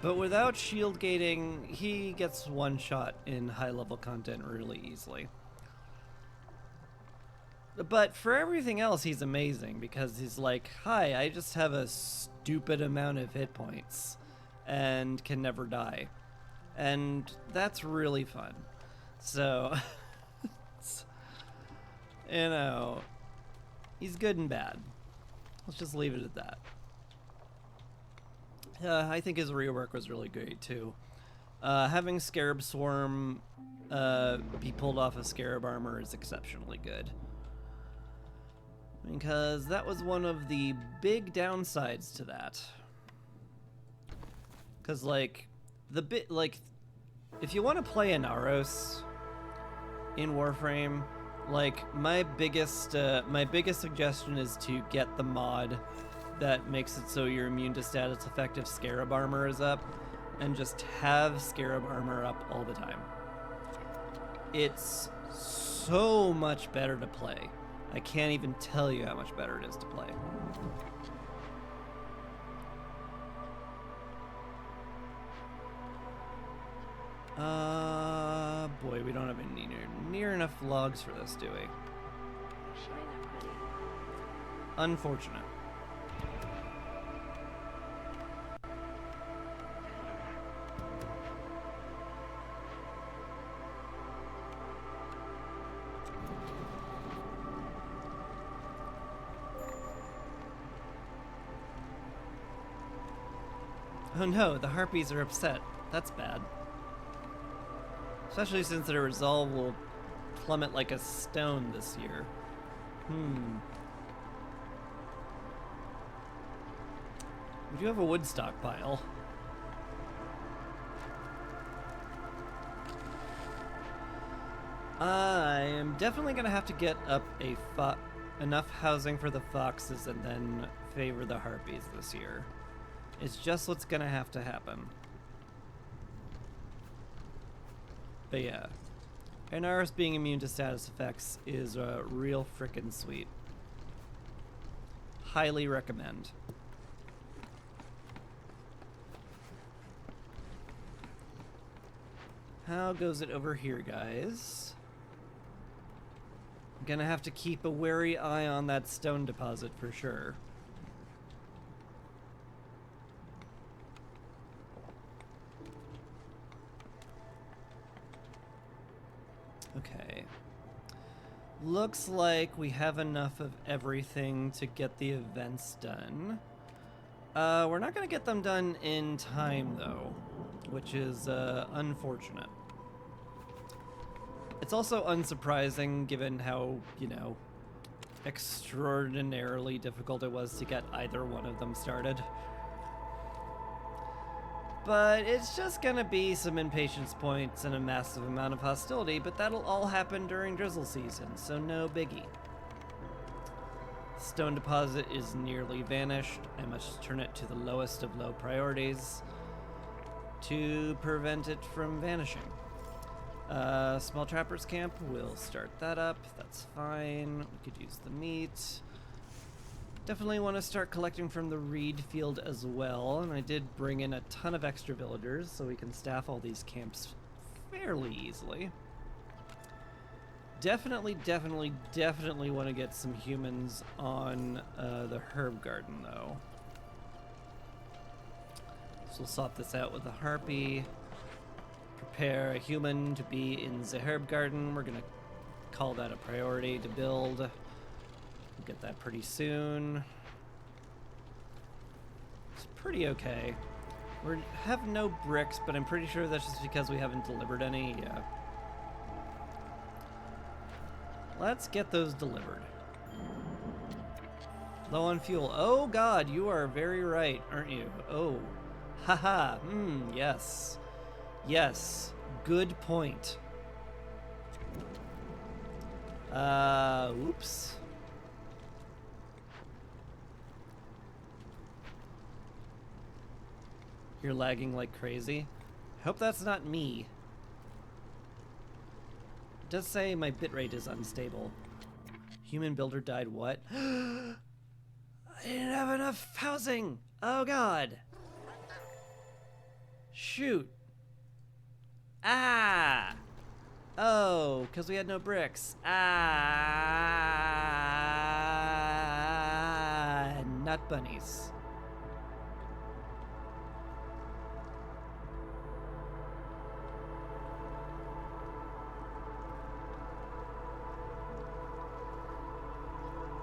But without shield gating, he gets one shot in high level content really easily. But for everything else, he's amazing because he's like, hi, I just have a stupid amount of hit points and can never die. And that's really fun. So, you know, he's good and bad. Let's just leave it at that. I think his rework was really great too. Having Scarab Swarm be pulled off of Scarab Armor is exceptionally good. Because that was one of the big downsides to that. Because, like, if you want to play Inaros in Warframe, like, my biggest suggestion is to get the mod that makes it so you're immune to status effective Scarab Armor is up, and just have Scarab Armor up all the time. It's so much better to play. I can't even tell you how much better it is to play. Boy, we don't have any near enough logs for this, do we? Unfortunate. Oh no, the harpies are upset. That's bad. Especially since their resolve will plummet like a stone this year. We do have a wood stockpile. I am definitely gonna have to get up enough housing for the foxes and then favor the harpies this year. It's just what's gonna have to happen. But yeah, Inaros being immune to status effects is real frickin' sweet. Highly recommend. How goes it over here, guys? I'm gonna have to keep a wary eye on that stone deposit for sure. Okay. Looks like we have enough of everything to get the events done. We're not gonna get them done in time, though, which is unfortunate. It's also unsurprising given how, you know, extraordinarily difficult it was to get either one of them started. But it's just gonna be some impatience points and a massive amount of hostility, but that'll all happen during drizzle season, so no biggie. Stone deposit is nearly vanished. I must turn it to the lowest of low priorities to prevent it from vanishing. Small Trappers Camp, we'll start that up. That's fine. We could use the meat. Definitely want to start collecting from the reed field as well, and I did bring in a ton of extra villagers so we can staff all these camps fairly easily. Definitely want to get some humans on the herb garden, though. So we'll swap this out with a harpy. Prepare a human to be in the herb garden. We're gonna call that a priority to build. We'll get that pretty soon. It's pretty okay. We have no bricks, but I'm pretty sure that's just because we haven't delivered any. Yeah. Let's get those delivered. Low on fuel. Oh god, you are very right, aren't you? Oh. Haha. Yes. Yes. Good point. Oops. You're lagging like crazy. Hope that's not me. It does say my bitrate is unstable. Human builder died what? I didn't have enough housing! Oh god! Shoot. Ah! Oh, because we had no bricks. Ah! Nut bunnies.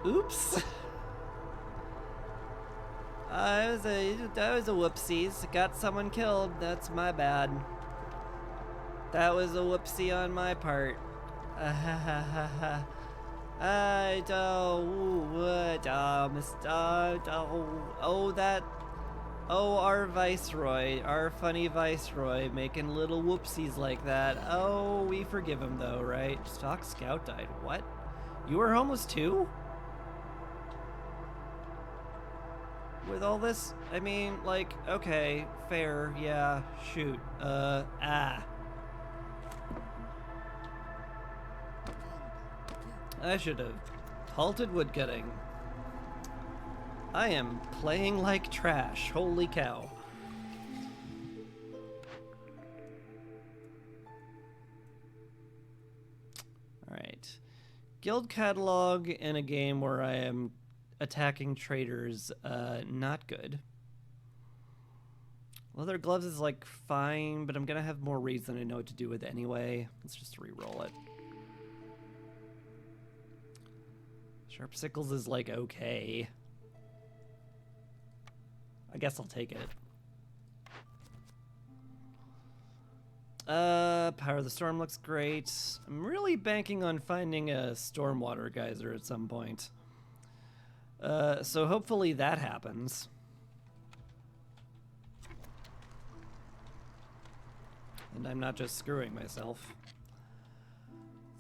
Oops. That was a whoopsies. Got someone killed. That's my bad. That was a whoopsie on my part. I don't. What? Our viceroy, our funny viceroy, making little whoopsies like that. Oh, we forgive him though, right? Stock Scout died. What? You were homeless too? With all this, I mean, like, okay, fair, yeah, shoot, I should have halted woodcutting. I am playing like trash, holy cow. Alright. Guild catalog in a game where I am attacking traders, not good. Leather gloves is like fine, but I'm gonna have more reason to know what to do with it anyway. Let's just re-roll it. Sharp sickles is like okay. I guess I'll take it. Power of the Storm looks great. I'm really banking on finding a Stormwater Geyser at some point. So hopefully that happens. And I'm not just screwing myself.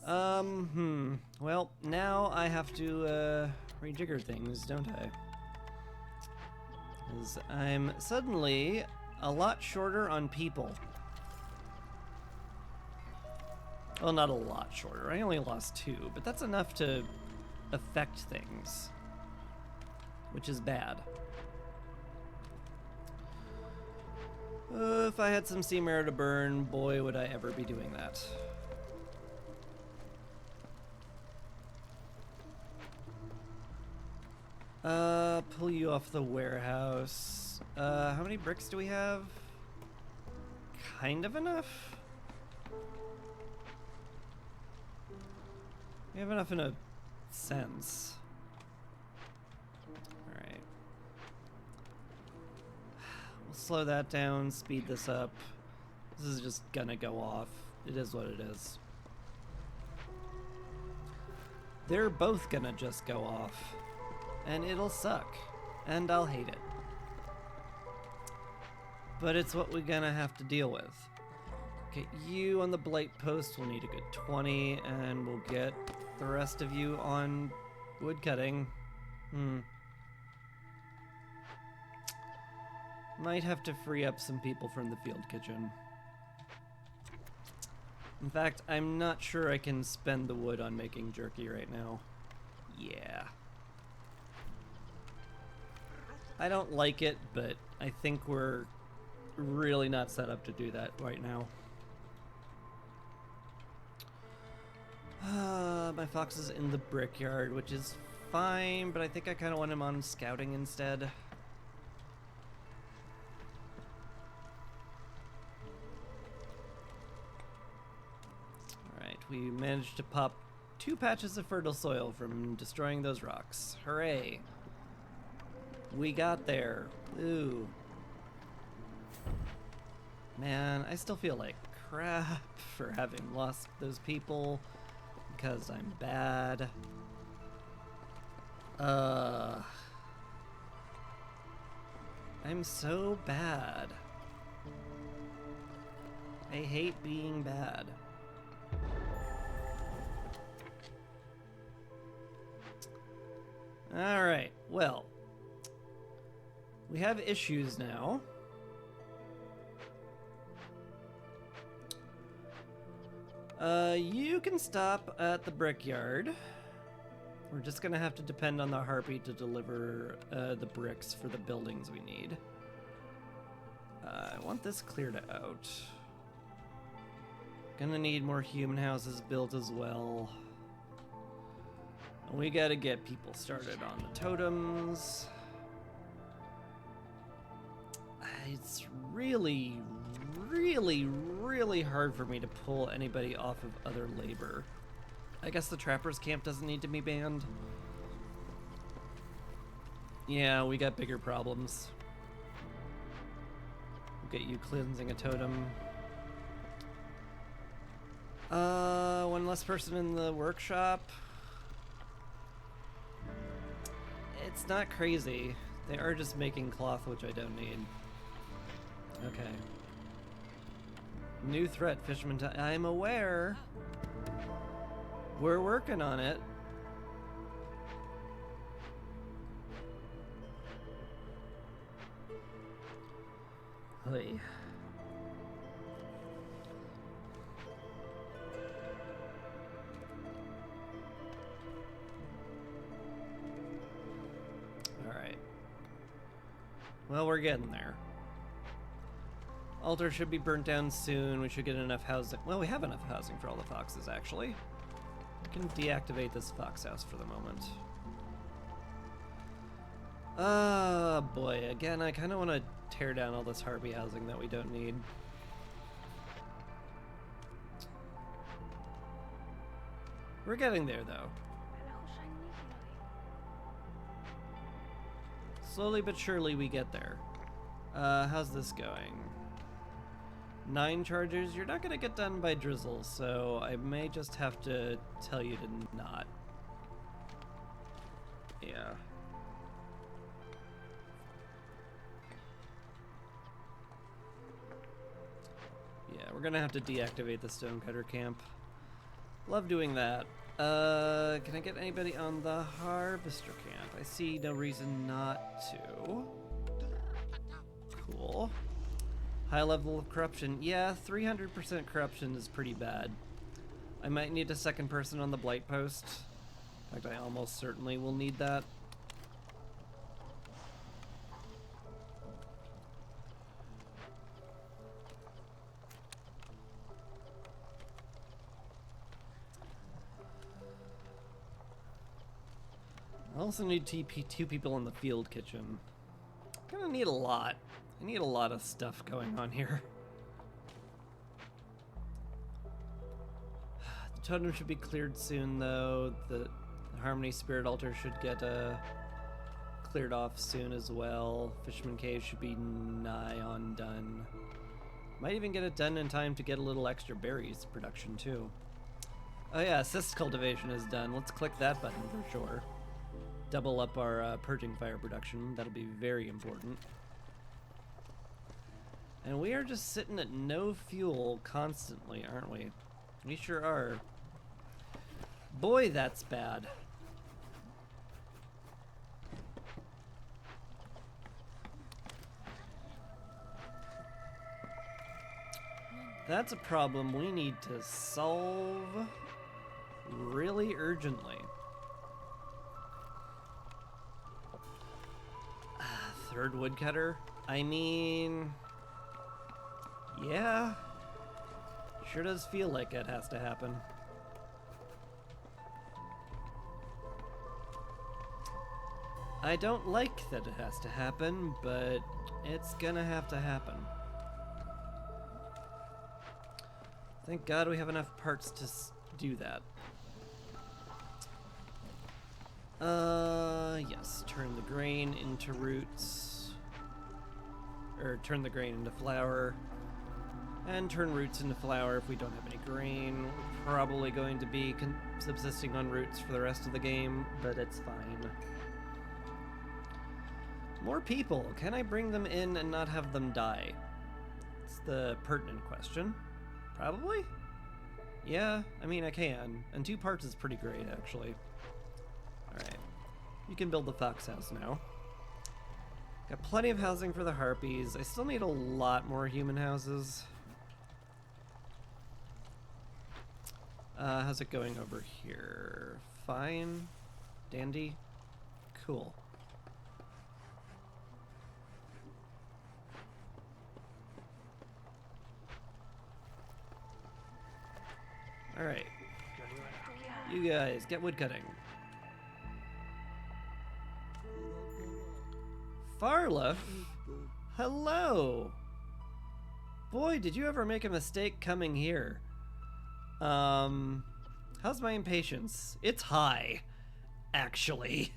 Well, now I have to, rejigger things, don't I? Because I'm suddenly a lot shorter on people. Well, not a lot shorter. I only lost 2, but that's enough to affect things. Which is bad. If I had some sea mare to burn, boy, would I ever be doing that. Pull you off the warehouse. How many bricks do we have? Kind of enough? We have enough in a sense. Alright. We'll slow that down, speed this up. This is just gonna go off. It is what it is. They're both gonna just go off. And it'll suck. And I'll hate it. But it's what we're gonna have to deal with. Okay, you on the blight post will need a good 20, and we'll get the rest of you on woodcutting. Might have to free up some people from the field kitchen. In fact, I'm not sure I can spend the wood on making jerky right now. Yeah. I don't like it, but I think we're really not set up to do that right now. My fox is in the brickyard, which is fine, but I think I kind of want him on scouting instead. Alright, we managed to pop 2 patches of fertile soil from destroying those rocks. Hooray! We got there. Ooh. Man, I still feel like crap for having lost those people because I'm bad. I'm so bad. I hate being bad. Alright, well. We have issues now. You can stop at the brickyard. We're just gonna have to depend on the harpy to deliver the bricks for the buildings we need. I want this cleared out. Gonna need more human houses built as well. And we gotta get people started on the totems. It's really, really hard for me to pull anybody off of other labor. I guess the Trappers Camp doesn't need to be banned. Yeah, we got bigger problems. We'll get you cleansing a totem. One less person in the workshop. It's not crazy. They are just making cloth, which I don't need. Okay. New threat, fisherman. I'm aware. We're working on it. Hey. All right. Well, we're getting there. Altar should be burnt down soon. We should get enough housing. Well, we have enough housing for all the foxes, actually. We can deactivate this fox house for the moment. Boy. Again, I kind of want to tear down all this harpy housing that we don't need. We're getting there, though. Slowly but surely we get there. How's this going? 9 charges. You're not gonna get done by Drizzle, so I may just have to tell you to not. Yeah. Yeah, we're gonna have to deactivate the Stonecutter Camp. Love doing that. Can I get anybody on the Harvester Camp? I see no reason not to. Cool. High level of corruption. Yeah, 300% corruption is pretty bad. I might need a second person on the Blight Post. In fact, I almost certainly will need that. I also need two people in the field kitchen. Gonna need a lot. I need a lot of stuff going on here. The totem should be cleared soon, though. The Harmony Spirit Altar should get cleared off soon as well. Fisherman Cave should be nigh on done. Might even get it done in time to get a little extra berries production, too. Oh yeah, Assist Cultivation is done. Let's click that button for sure. Double up our Purging Fire production. That'll be very important. And we are just sitting at no fuel constantly, aren't we? We sure are. Boy, that's bad. That's a problem we need to solve really urgently. Third woodcutter? I mean... yeah. Sure does feel like it has to happen. I don't like that it has to happen, but it's gonna have to happen. Thank God we have enough parts to do that. Yes, turn the grain into roots. Or turn the grain into flour. And turn roots into flour if we don't have any grain. We're probably going to be subsisting on roots for the rest of the game, but it's fine. More people. Can I bring them in and not have them die? It's the pertinent question. Probably? Yeah, I mean, I can. And 2 parts is pretty great, actually. Alright. You can build the fox house now. Got plenty of housing for the harpies. I still need a lot more human houses. How's it going over here? Fine. Dandy. Cool. Alright. You guys, get wood cutting. Farleth? Hello! Boy, did you ever make a mistake coming here. How's my impatience? It's high, actually.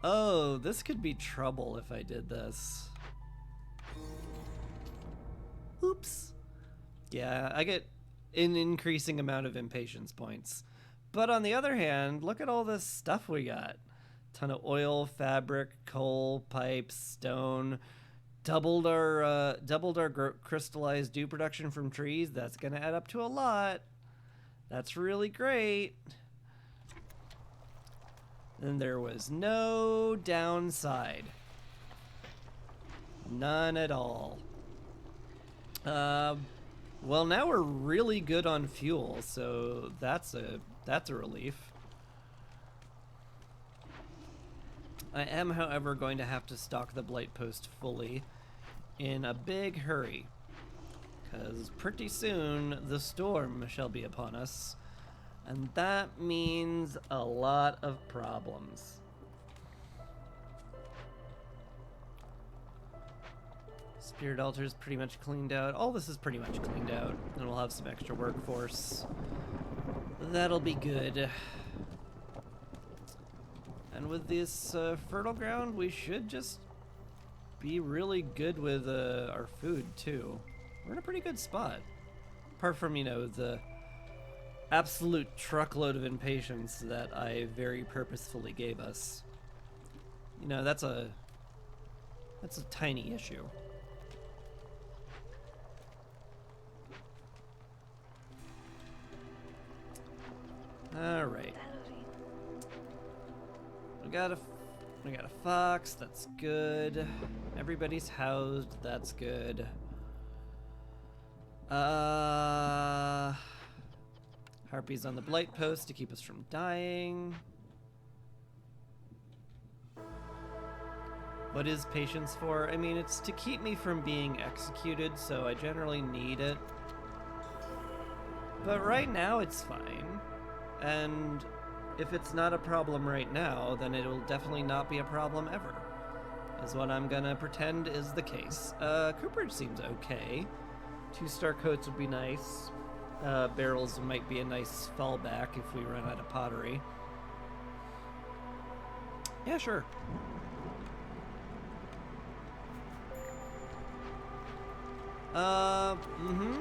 Oh, this could be trouble if I did this. Oops. Yeah, I get an increasing amount of impatience points. But on the other hand, look at all this stuff we got. Ton of oil, fabric, coal, pipes, stone. Doubled our crystallized dew production from trees. That's gonna add up to a lot. That's really great. And there was no downside. None at all. Well, now we're really good on fuel, so that's a relief. I am, however, going to have to stock the Blight Post fully in a big hurry, because pretty soon the storm shall be upon us, and that means a lot of problems. Spirit Altar's pretty much cleaned out. All this is pretty much cleaned out, and we'll have some extra workforce. That'll be good. And with this fertile ground, we should just be really good with our food, too. We're in a pretty good spot. Apart from, you know, the absolute truckload of impatience that I very purposefully gave us. You know, that's a tiny issue. All right. We got a fox. That's good. Everybody's housed. That's good. Harpies on the Blight Post to keep us from dying. What is patience for? I mean, it's to keep me from being executed, so I generally need it. But right now, it's fine. And if it's not a problem right now, then it will definitely not be a problem ever, is what I'm gonna pretend is the case. Cooperage seems okay. 2-star coats would be nice. Barrels might be a nice fallback if we run out of pottery. Yeah, sure.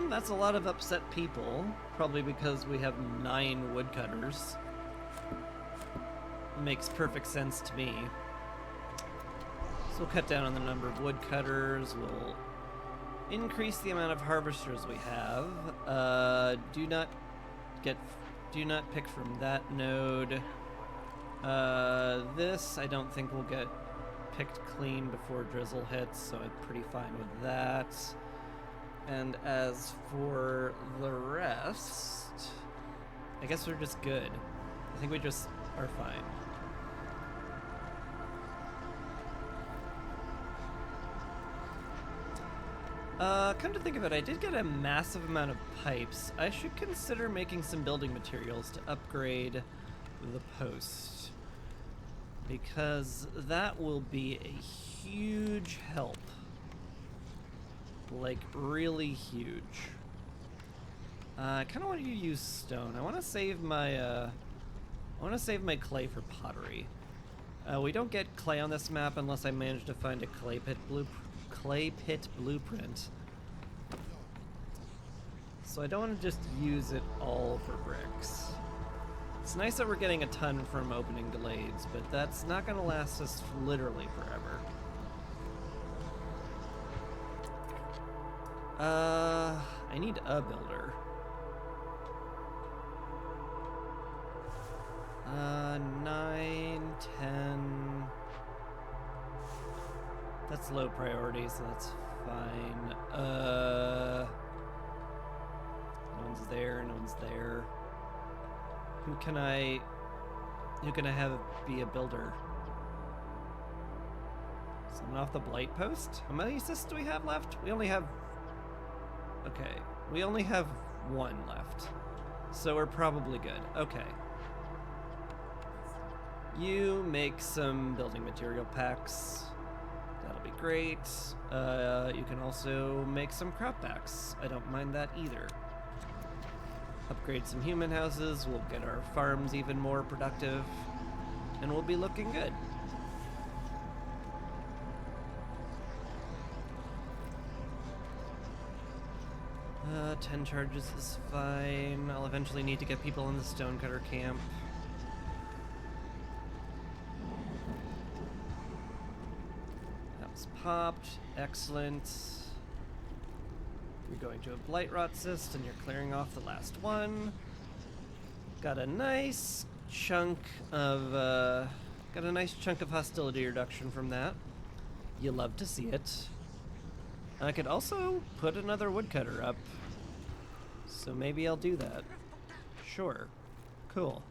That's a lot of upset people. Probably because we have 9 woodcutters. Makes perfect sense to me. So we'll cut down on the number of woodcutters. We'll increase the amount of harvesters we have. Do not pick from that node. This I don't think will get picked clean before drizzle hits, so I'm pretty fine with that. And as for the rest, I guess we're just good. I think we just are fine. Come to think of it, I did get a massive amount of pipes. I should consider making some building materials to upgrade the post, because that will be a huge help. Like, really huge. I kind of want to use stone. I want to save my clay for pottery. We don't get clay on this map unless I manage to find a clay pit blueprint. So I don't want to just use it all for bricks. It's nice that we're getting a ton from opening glades, but that's not going to last us literally forever. I need a builder. 9, 10. That's low priority, so that's fine. No one's there, no one's there. Who can I have be a builder? Someone off the Blight Post? How many assists do we have left? We only have... Okay. We only have one left. So we're probably good. Okay. You make some building material packs. That'll be great. You can also make some crop packs. I don't mind that either. Upgrade some human houses. We'll get our farms even more productive. And we'll be looking good. Uh, 10 charges is fine. I'll eventually need to get people in the stonecutter camp. That was popped. Excellent. You're going to a blight rot cyst and you're clearing off the last one. Got a nice chunk of hostility reduction from that. You love to see it. I could also put another woodcutter up. So maybe I'll do that. Sure. Cool.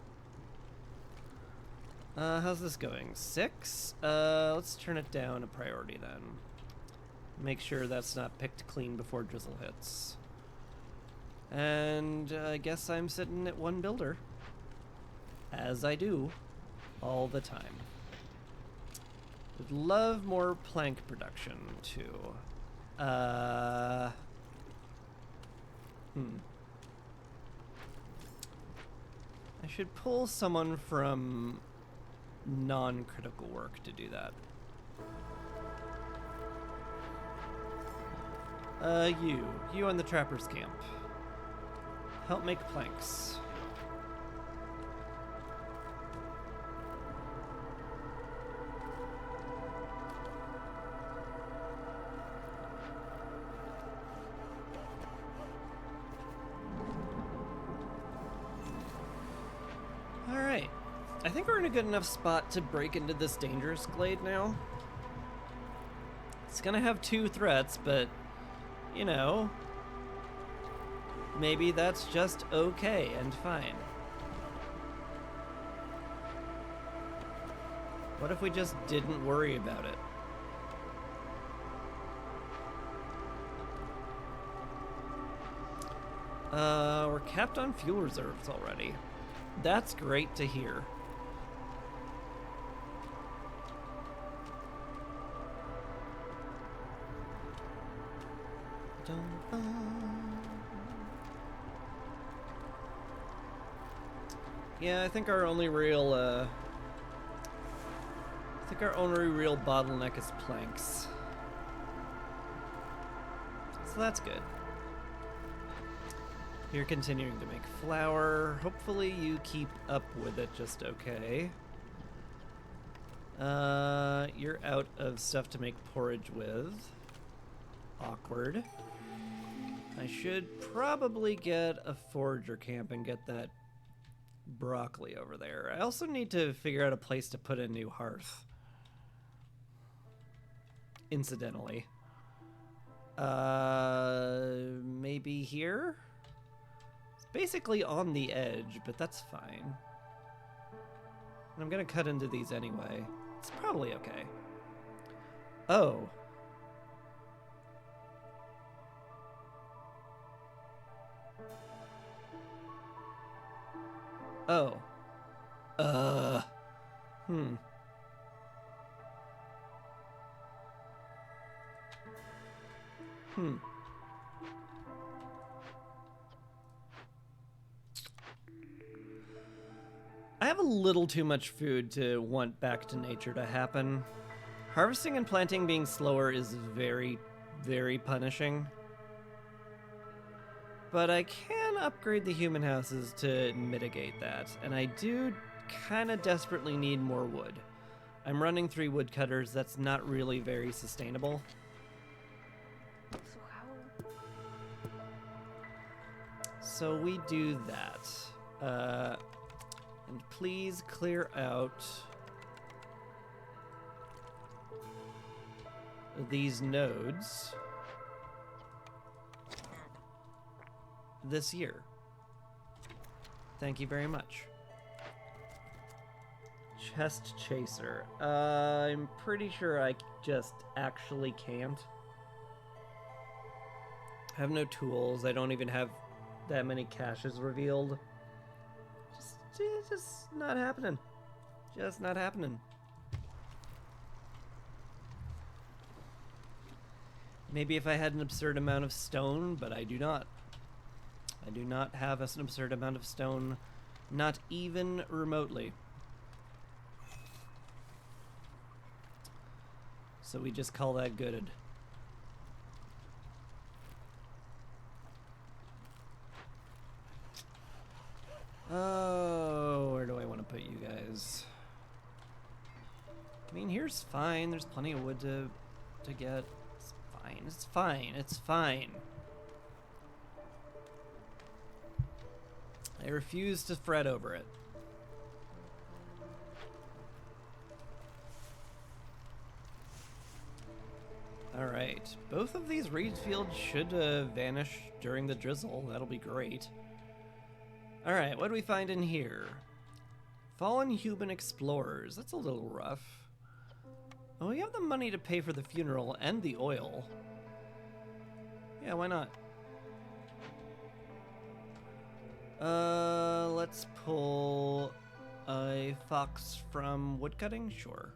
How's this going? 6? Let's turn it down a priority then. Make sure that's not picked clean before drizzle hits. And I guess I'm sitting at 1 builder. As I do. All the time. Would love more plank production, too. I should pull someone from non-critical work to do that. You in the trapper's camp. Help make planks. Alright. I think we're in a good enough spot to break into this dangerous glade now. It's gonna have 2 threats, but, you know, maybe that's just okay and fine. What if we just didn't worry about it? We're capped on fuel reserves already. That's great to hear. Yeah, I think our only real bottleneck is planks. So that's good. You're continuing to make flour. Hopefully you keep up with it just okay. You're out of stuff to make porridge with. Awkward. I should probably get a forager camp and get that broccoli over there. I also need to figure out a place to put a new hearth. Incidentally. Maybe here? It's basically on the edge, but that's fine. And I'm gonna cut into these anyway. It's probably okay. Oh. Oh. Hmm. I have a little too much food to want back to nature to happen. Harvesting and planting being slower is very, very punishing. But I can upgrade the human houses to mitigate that, and I do kind of desperately need more wood. I'm running 3 woodcutters. That's not really very sustainable. So we do that. And please clear out these nodes this year. Thank you very much. Chest chaser. I'm pretty sure I just actually can't. I have no tools. I don't even have that many caches revealed. Just not happening. Just not happening. Maybe if I had an absurd amount of stone, but I do not. I do not have an absurd amount of stone, not even remotely. So we just call that good. Oh, where do I want to put you guys? I mean, here's fine. There's plenty of wood to get. It's fine. It's fine. It's fine. I refuse to fret over it. Alright, both of these reed fields should vanish during the drizzle. That'll be great. Alright, what do we find in here? Fallen human explorers. That's a little rough. Oh, we have the money to pay for the funeral and the oil. Yeah, why not? Let's pull a fox from woodcutting? Sure.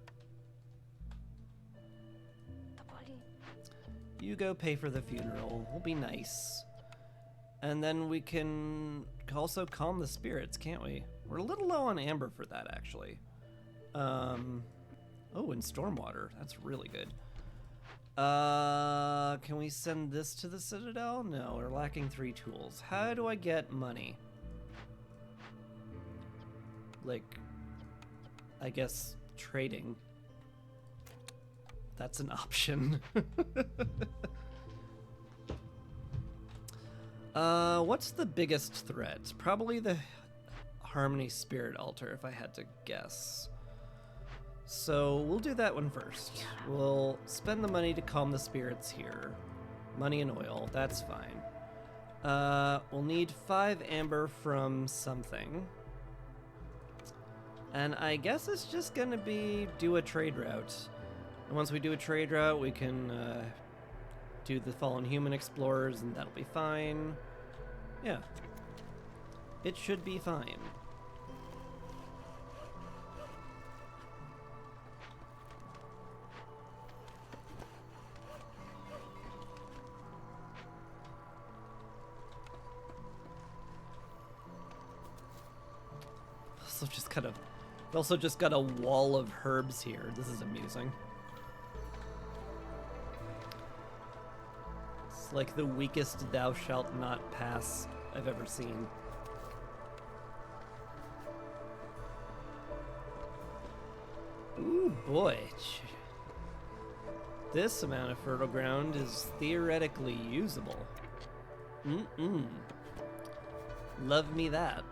You go pay for the funeral. We'll be nice. And then we can also calm the spirits, can't we? We're a little low on amber for that, actually. Oh, and stormwater. That's really good. Can we send this to the Citadel? No, we're lacking 3 tools. How do I get money? Like, I guess trading. That's an option. What's the biggest threat? Probably the Harmony Spirit Altar, if I had to guess. So we'll do that one first. We'll spend the money to calm the spirits here. Money and oil, that's fine. We'll need 5 amber from something. And I guess it's just gonna be do a trade route. And once we do a trade route, we can do the Fallen Human Explorers, and that'll be fine. Yeah. It should be fine. Also just got a wall of herbs here. This is amusing. It's like the weakest thou shalt not pass I've ever seen. Ooh boy. This amount of fertile ground is theoretically usable. Love me that.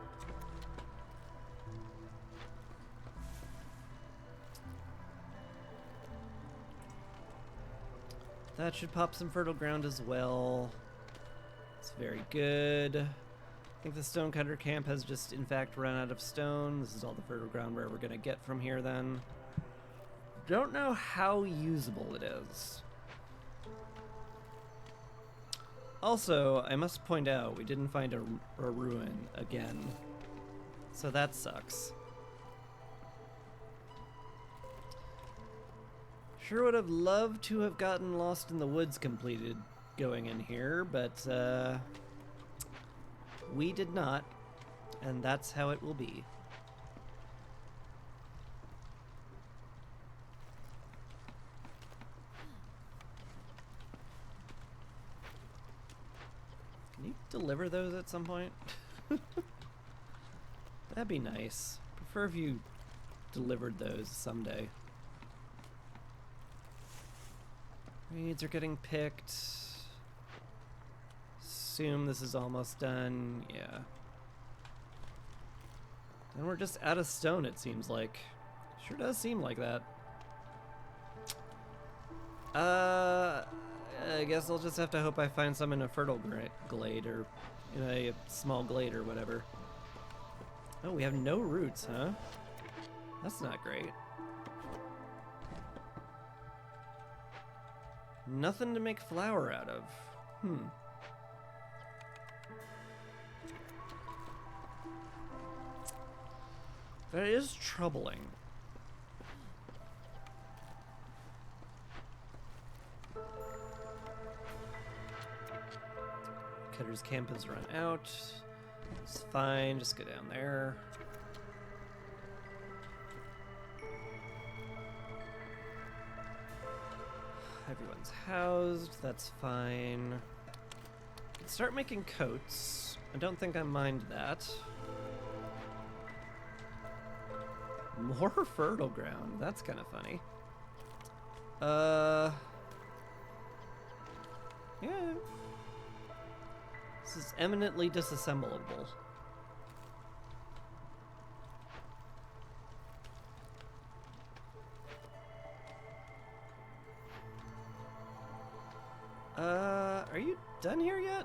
That should pop some fertile ground as well. It's very good. I think the stonecutter camp has just, in fact, run out of stone. This is all the fertile ground we're ever going to get from here, then. Don't know how usable it is. Also, I must point out, we didn't find a ruin again. So that sucks. Sure would have loved to have gotten Lost in the Woods completed going in here, but we did not, and that's how it will be. Can you deliver those at some point? That'd be nice. Prefer if you delivered those someday. Reeds are getting picked. Assume this is almost done. Yeah. And we're just out of stone, it seems like. Sure does seem like that. I guess I'll just have to hope I find some in a fertile glade, or in a small glade or whatever. Oh, we have no roots, huh? That's not great. Nothing to make flour out of. That is troubling. Cutter's camp has run out. It's fine, just go down there. Everyone's housed, that's fine. Let's start making coats. I don't think I mind that. More fertile ground, that's kind of funny. Yeah. This is eminently disassemblable. Are you done here yet?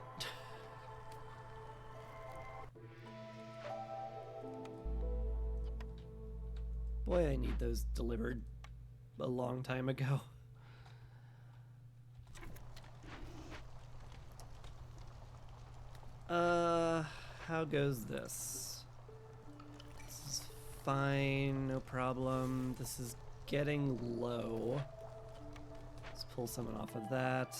Boy, I need those delivered a long time ago. How goes this? This is fine, no problem. This is getting low. Let's pull someone off of that.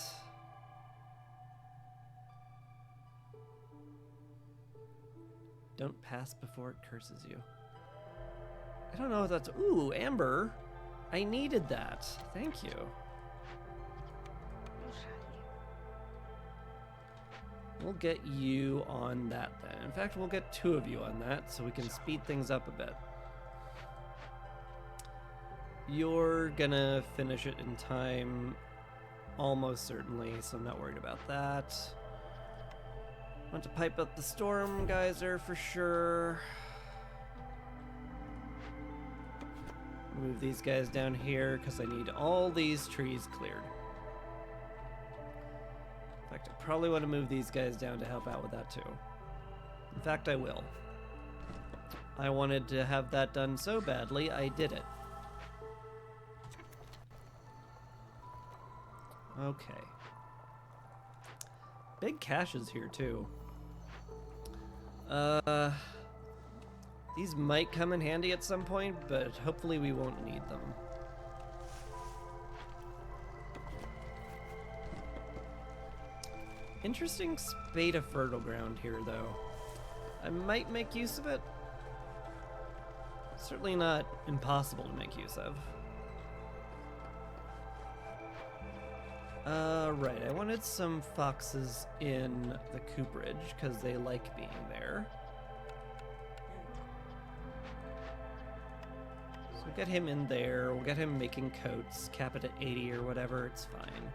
Don't pass before it curses you. I don't know if that's... Ooh, Amber! I needed that. Thank you. We'll get you on that then. In fact, we'll get 2 of you on that so we can speed things up a bit. You're gonna finish it in time, almost certainly, so I'm not worried about that. Want to pipe up the storm geyser for sure. Move these guys down here because I need all these trees cleared. In fact, I probably want to move these guys down to help out with that too. In fact, I will. I wanted to have that done so badly, I did it. Okay. Big caches here too. These might come in handy at some point, but hopefully we won't need them. Interesting spate of fertile ground here, though. I might make use of it. Certainly not impossible to make use of. Right, I wanted some foxes in the cooperage, because they like being there. So we'll get him in there, we'll get him making coats, cap it at 80 or whatever, it's fine.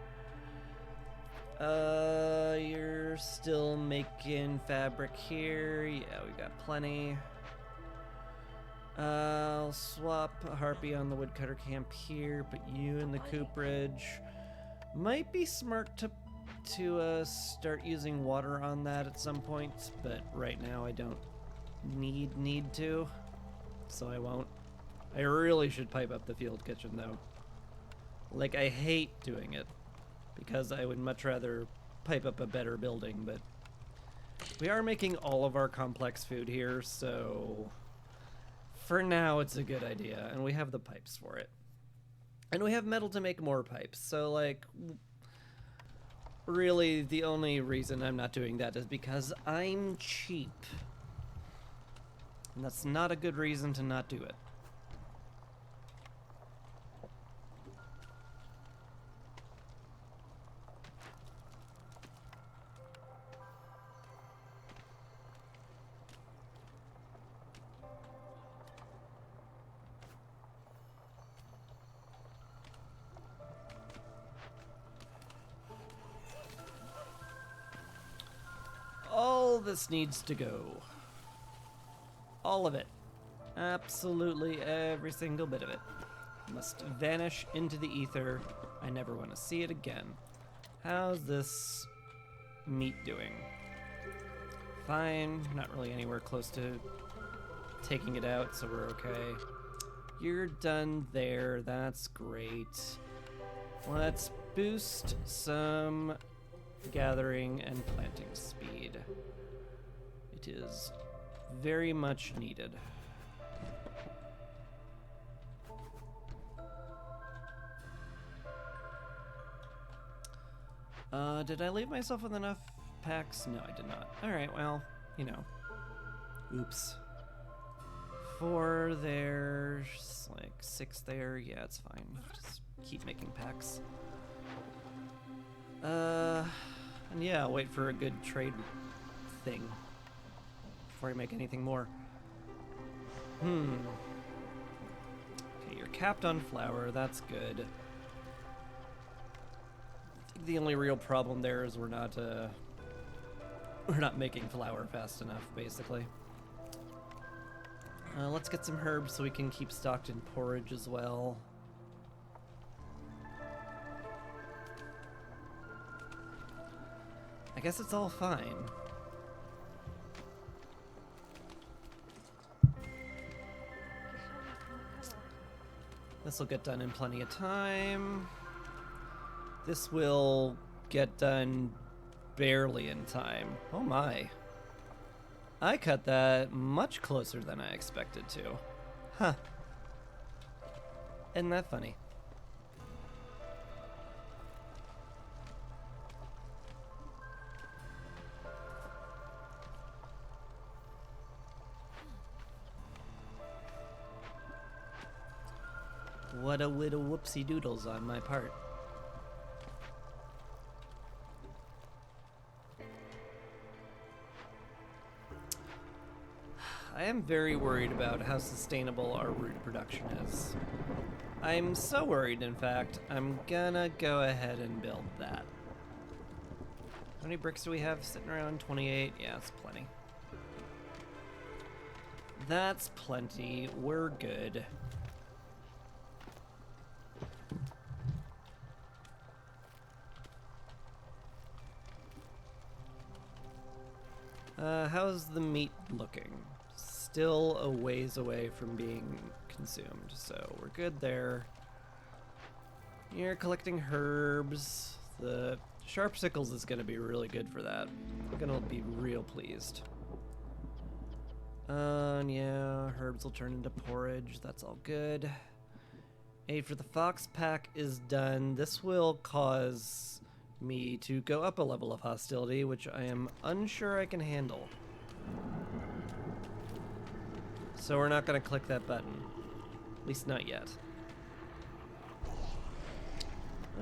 You're still making fabric here. Yeah, we got plenty. I'll swap a harpy on the woodcutter camp here, put you in the cooperage. Might be smart to start using water on that at some point, but right now I don't need to, so I won't. I really should pipe up the field kitchen though. Like, I hate doing it, because I would much rather pipe up a better building, but we are making all of our complex food here, so for now it's a good idea, and we have the pipes for it. And we have metal to make more pipes, so like, really the only reason I'm not doing that is because I'm cheap. And that's not a good reason to not do it. All this needs to go. All of it. Absolutely every single bit of it. Must vanish into the ether. I never want to see it again. How's this meat doing? Fine. Not really anywhere close to taking it out, so we're okay. You're done there. That's great. Let's boost some gathering and planting speed. It is very much needed. Did I leave myself with enough packs? No, I did not. Alright, well, you know. Oops. 4 there, like 6 there. Yeah, it's fine. Just keep making packs. And yeah, wait for a good trade thing before I make anything more. Okay, you're capped on flour. That's good. I think the only real problem there is we're not making flour fast enough, basically. Let's get some herbs so we can keep stocked in porridge as well. I guess it's all fine. This will get done in plenty of time. This will get done barely in time. Oh my. I cut that much closer than I expected to. Huh. Isn't that funny? What a little whoopsie doodles on my part. I am very worried about how sustainable our root production is. I'm so worried, in fact, I'm gonna go ahead and build that. How many bricks do we have sitting around? 28? Yeah, it's plenty. That's plenty. We're good. How's the meat looking? Still a ways away from being consumed, so we're good there. You're collecting herbs. The sharp sickles is going to be really good for that. I'm going to be real pleased. And yeah, herbs will turn into porridge. That's all good. Aid for the fox pack is done. This will cause me to go up a level of hostility, which I am unsure I can handle. So we're not going to click that button. At least not yet.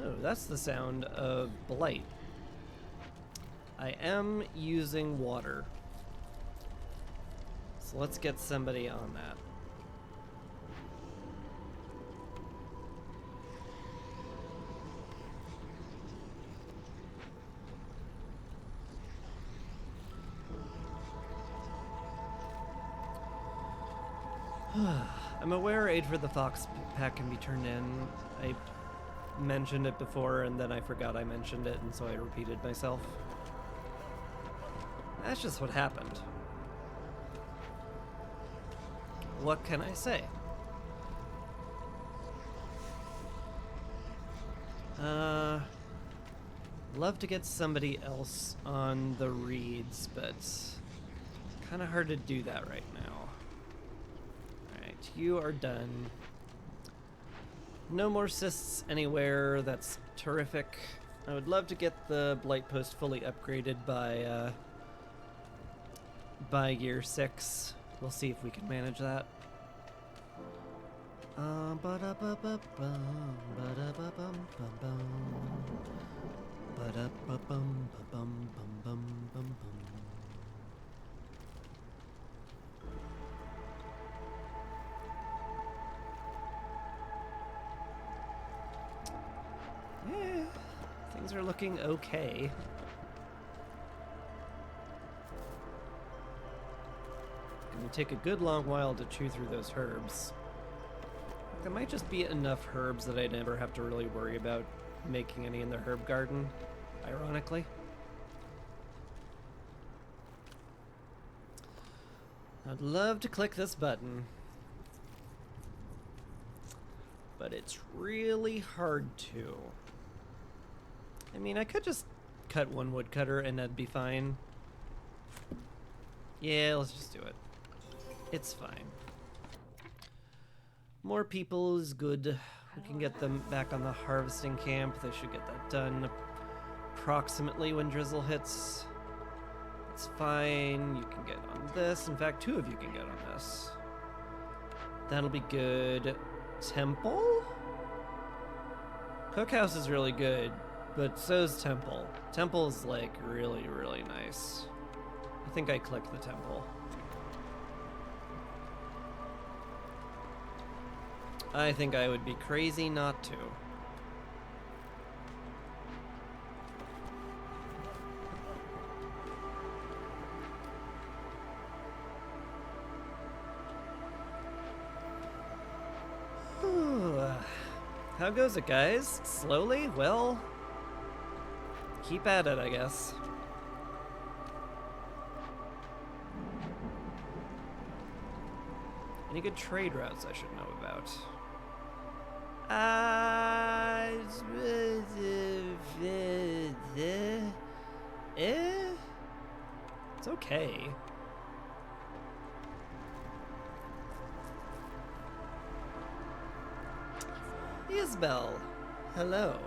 Oh, that's the sound of blight. I am using water. So let's get somebody on that. I'm aware Aid for the Fox pack can be turned in. I mentioned it before and then I forgot I mentioned it, and so I repeated myself. That's just what happened. What can I say? Love to get somebody else on the reeds, but kind of hard to do that right now. Alright, you are done. No more cysts anywhere. That's terrific. I would love to get the blight post fully upgraded by year 6. We'll see if we can manage that. Yeah, things are looking okay. Gonna take a good long while to chew through those herbs. There might just be enough herbs that I never have to really worry about making any in the herb garden, ironically. I'd love to click this button, but it's really hard to. I mean, I could just cut one woodcutter and that'd be fine. Yeah, let's just do it. It's fine. More people is good. We can get them back on the harvesting camp. They should get that done approximately when drizzle hits. It's fine. You can get on this. In fact, 2 of you can get on this. That'll be good. Temple? Cookhouse is really good, but so's Temple. Temple's like really, really nice. I think I clicked the Temple. I think I would be crazy not to. How goes it, guys? Slowly? Well, keep at it, I guess. Any good trade routes I should know about? It's okay. Isabel, hello.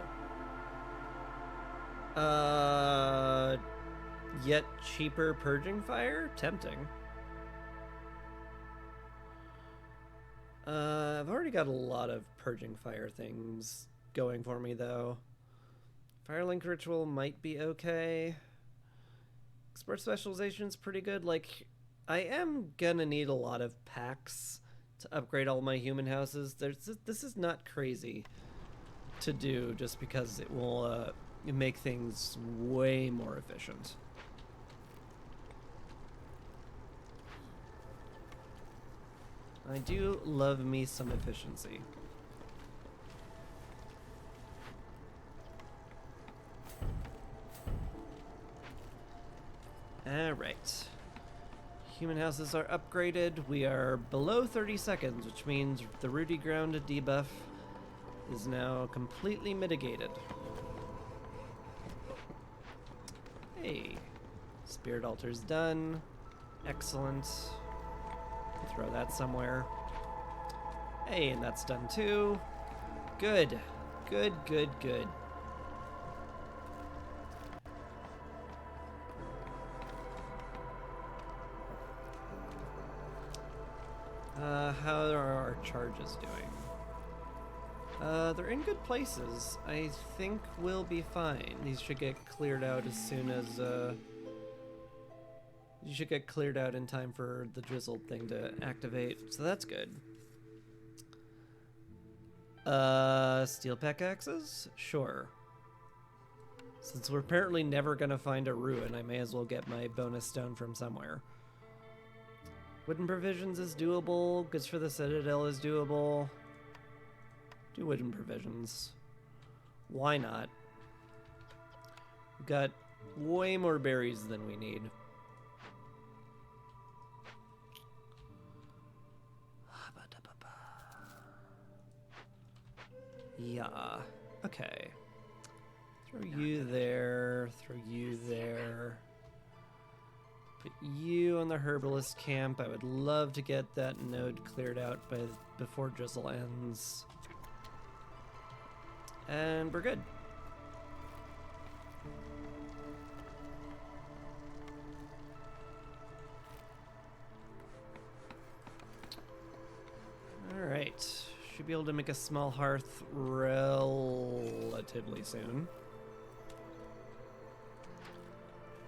Yet cheaper purging fire? Tempting. I've already got a lot of purging fire things going for me, though. Firelink ritual might be okay. Expert specialization's pretty good. Like, I am gonna need a lot of packs to upgrade all my human houses. This is not crazy to do just because it will make things way more efficient. I do love me some efficiency. Alright. Human houses are upgraded. We are below 30 seconds, which means the Rudy Ground debuff is now completely mitigated. Hey. Spirit altar's done. Excellent. Throw that somewhere. Hey, and that's done too. Good. Good, good, good. How are our charges doing? They're in good places. I think we'll be fine. These should get cleared out as soon as, you should get cleared out in time for the drizzled thing to activate, so that's good. Steel pickaxes? Sure. Since we're apparently never gonna find a ruin, I may as well get my bonus stone from somewhere. Wooden provisions is doable. Goods for the Citadel is doable. Do wooden provisions. Why not? We've got way more berries than we need. Yeah. Okay. Throw you there. Throw you there. Put you on the herbalist camp. I would love to get that node cleared out before drizzle ends. And we're good. Alright. Should be able to make a small hearth relatively soon.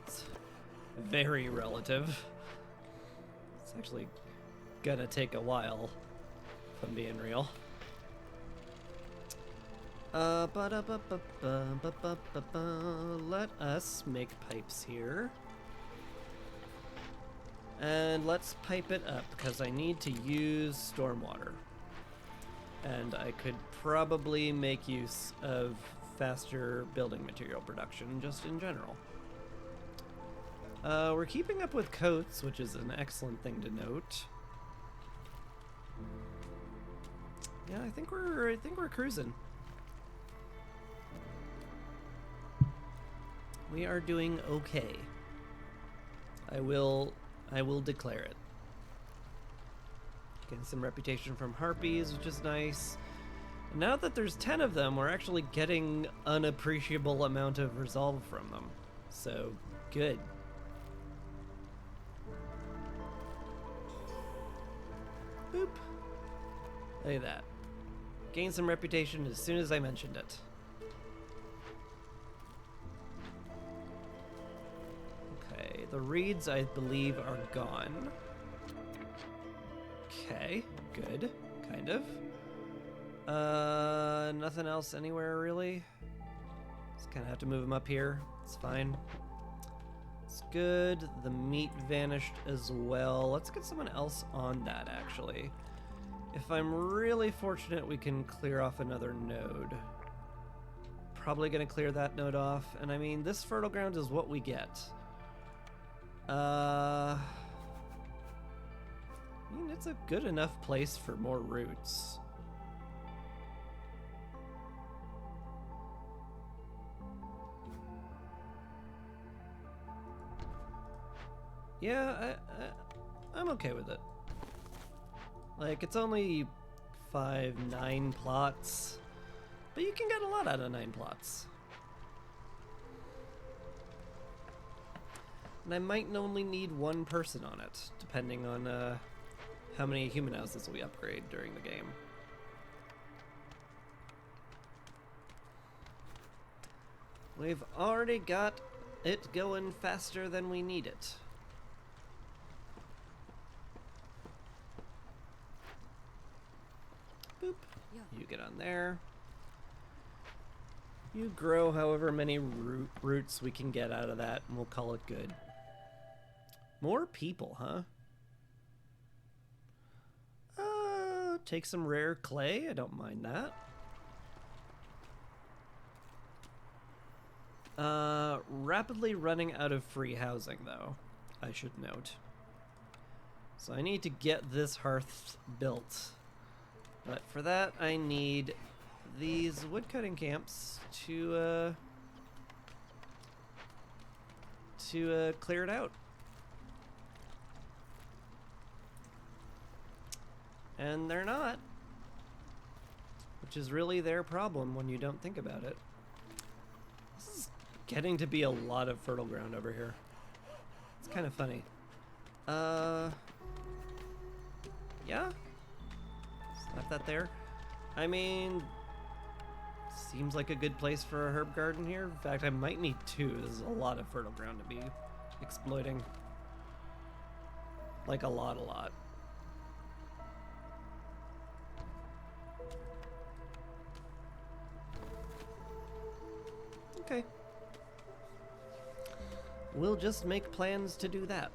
It's very relative. It's actually gonna take a while, if I'm being real. Let us make pipes here. And let's pipe it up, because I need to use stormwater. And I could probably make use of faster building material production, just in general. We're keeping up with coats, which is an excellent thing to note. Yeah, I think we're cruising. We are doing okay. I will declare it. Getting some reputation from harpies, which is nice. Now that there's 10 of them, we're actually getting unappreciable amount of resolve from them. So, good. Boop. Look at that. Gained some reputation as soon as I mentioned it. Okay, the reeds, I believe, are gone. Okay, good. Kind of. Nothing else anywhere, really? Just kind of have to move them up here. It's fine. It's good. The meat vanished as well. Let's get someone else on that, actually. If I'm really fortunate, we can clear off another node. Probably gonna clear that node off. And I mean, this fertile ground is what we get. I mean, it's a good enough place for more roots. Yeah, I'm okay with it. Like, it's only 9 plots, but you can get a lot out of 9 plots. And I might only need 1 person on it, depending on how many human houses we upgrade during the game. We've already got it going faster than we need it. Boop. You get on there. You grow however many roots we can get out of that, and we'll call it good. More people, huh? Take some rare clay. I don't mind that. Rapidly running out of free housing, though, I should note. So I need to get this hearth built. But for that, I need these woodcutting camps to clear it out. And they're not. Which is really their problem when you don't think about it. This is getting to be a lot of fertile ground over here. It's kind of funny. Yeah? Slap that there. I mean, seems like a good place for a herb garden here. In fact, I might need 2. This is a lot of fertile ground to be exploiting. Like a lot. Okay. We'll just make plans to do that.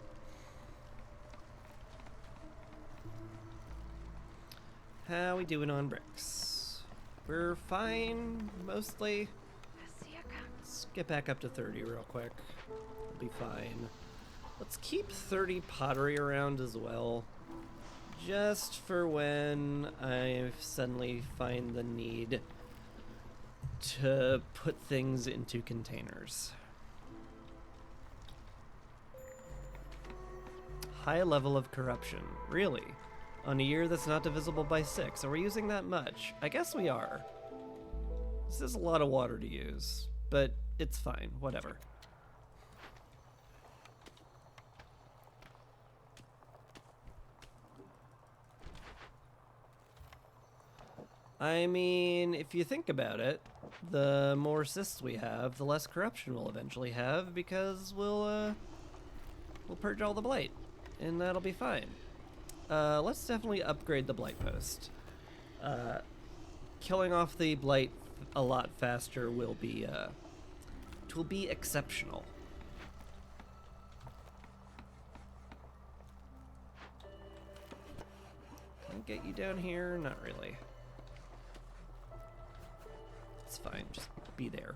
How we doing on bricks? We're fine, mostly. Let's get back up to 30 real quick. We'll be fine. Let's keep 30 pottery around as well. Just for when I suddenly find the need to put things into containers. High level of corruption. Really? On a year that's not divisible by 6. Are we using that much? I guess we are. This is a lot of water to use, but it's fine. Whatever. I mean, if you think about it, the more cysts we have, the less corruption we'll eventually have, because we'll purge all the blight, and that'll be fine. Let's definitely upgrade the blight post. Killing off the blight a lot faster will be exceptional. Can I get you down here? Not really. It's fine, just be there.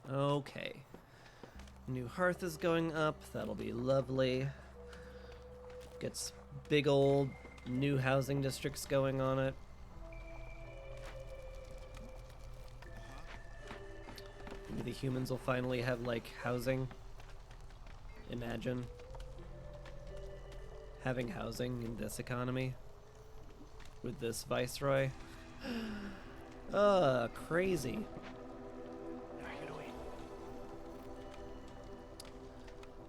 Okay. New hearth is going up, that'll be lovely. Gets big old new housing districts going on it. Maybe the humans will finally have, like, housing. Imagine. having housing in this economy with this viceroy. Crazy.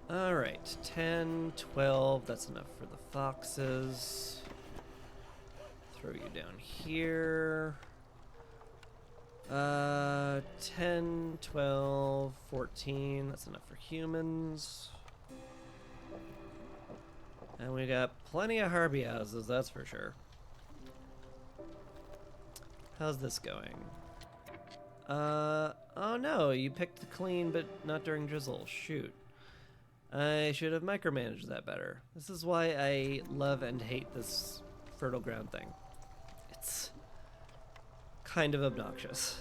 Alright, 10, 12, that's enough for the foxes. Throw you down here. 10, 12, 14, that's enough for humans. And we got plenty of Harpy houses, that's for sure. How's this going? Oh no, you picked clean, but not during drizzle. Shoot. I should have micromanaged that better. This is why I love and hate this fertile ground thing. It's kind of obnoxious.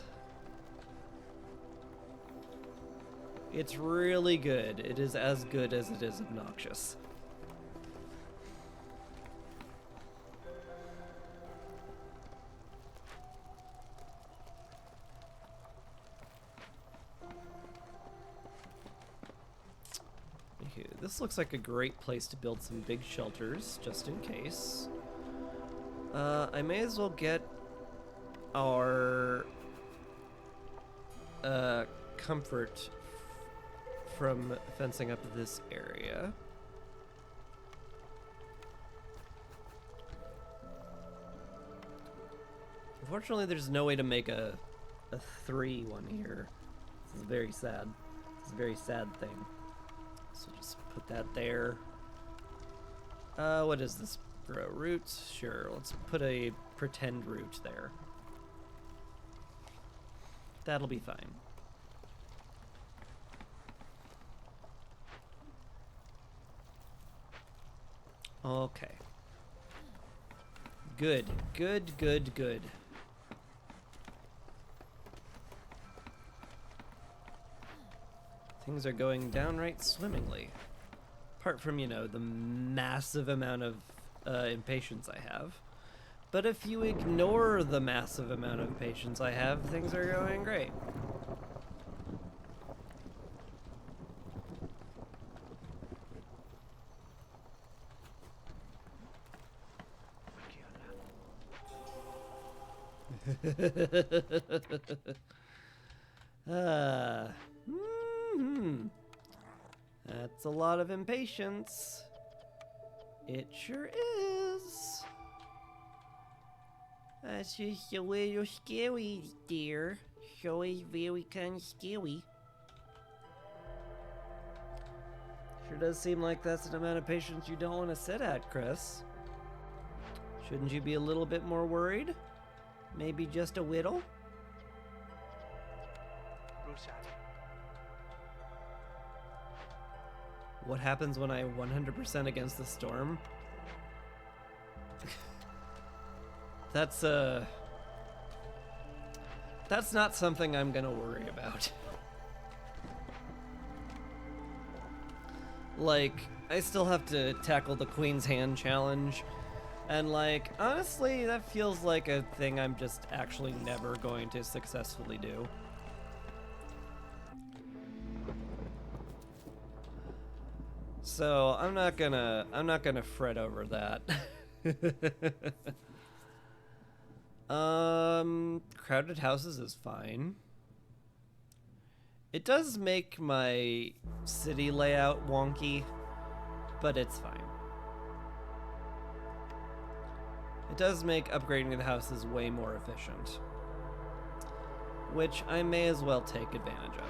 It's really good. It is as good as it is obnoxious. This looks like a great place to build some big shelters, just in case. I may as well get our comfort from fencing up this area. Unfortunately, there's no way to make a 3 one here. This is very sad. It's a very sad thing. So just put that there. What is this? Grow roots? Sure, let's put a pretend root there. That'll be fine. Okay. Good, good, good, good. Things are going downright swimmingly. Apart from, you know, the massive amount of impatience I have. But if you ignore the massive amount of patience I have, things are going great. That's a lot of impatience. It sure is. That's just a little scary, dear. So it's very kind of scary. Sure does seem like that's an amount of patience you don't want to sit at, Chris. Shouldn't you be a little bit more worried? Maybe just a whittle? What happens when I 100% against the storm? That's not something I'm gonna worry about. Like, I still have to tackle the Queen's Hand challenge, and like, honestly, that feels like a thing I'm just actually never going to successfully do. So I'm not gonna fret over that. Crowded houses is fine. It does make my city layout wonky, but it's fine. It does make upgrading the houses way more efficient, which I may as well take advantage of.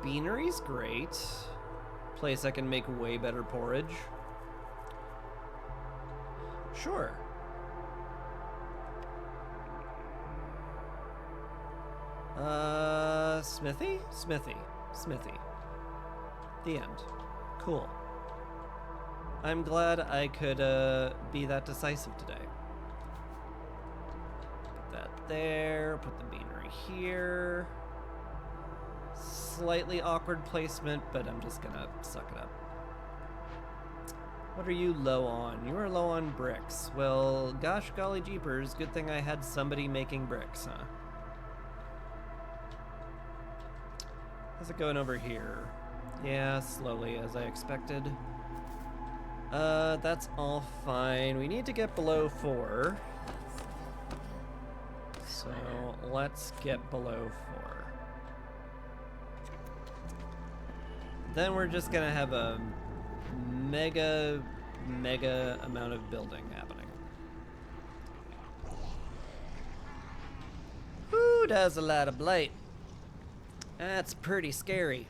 Beanery's great. Place I can make way better porridge. Sure. Smithy? Smithy. The end. Cool. I'm glad I could, be that decisive today. Put that there, put the beanery here. Slightly awkward placement, but I'm just gonna suck it up. What are you low on? You are low on bricks. Well, gosh golly jeepers, good thing I had somebody making bricks, huh? How's it going over here? Yeah, slowly, as I expected. That's all fine. We need to get below 4. So let's get below 4. Then we're just gonna have a mega amount of building happening. Who does a lot of blight? That's pretty scary.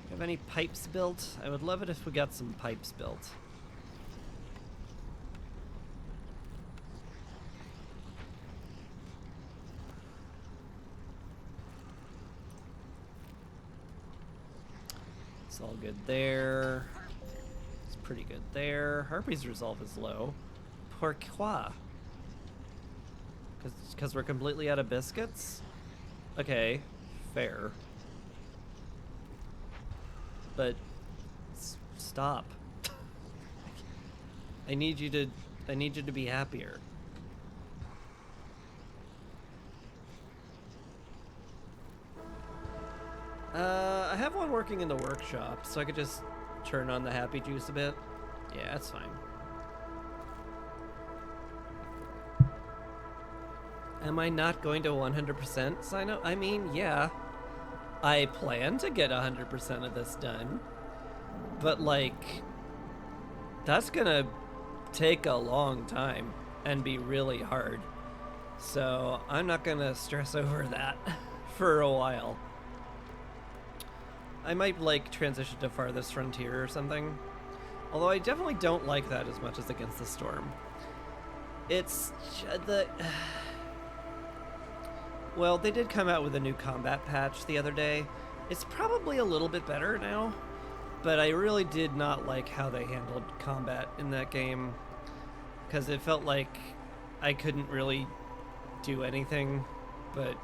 Have any pipes built? I would love it if we got some pipes built. It's all good there. It's pretty good there. Harpy's resolve is low. Pourquoi? Because we're completely out of biscuits? Okay, fair. But stop. I need you to be happier. I have one working in the workshop, so I could just turn on the happy juice a bit. Yeah, that's fine. Am I not going to 100% sign up? I mean, yeah. I plan to get 100% of this done. But, like, that's gonna take a long time and be really hard. So, I'm not gonna stress over that for a while. I might, like, transition to Farthest Frontier or something. Although I definitely don't like that as much as Against the Storm. It's the... Well, they did come out with a new combat patch the other day. It's probably a little bit better now, but I really did not like how they handled combat in that game, because it felt like I couldn't really do anything but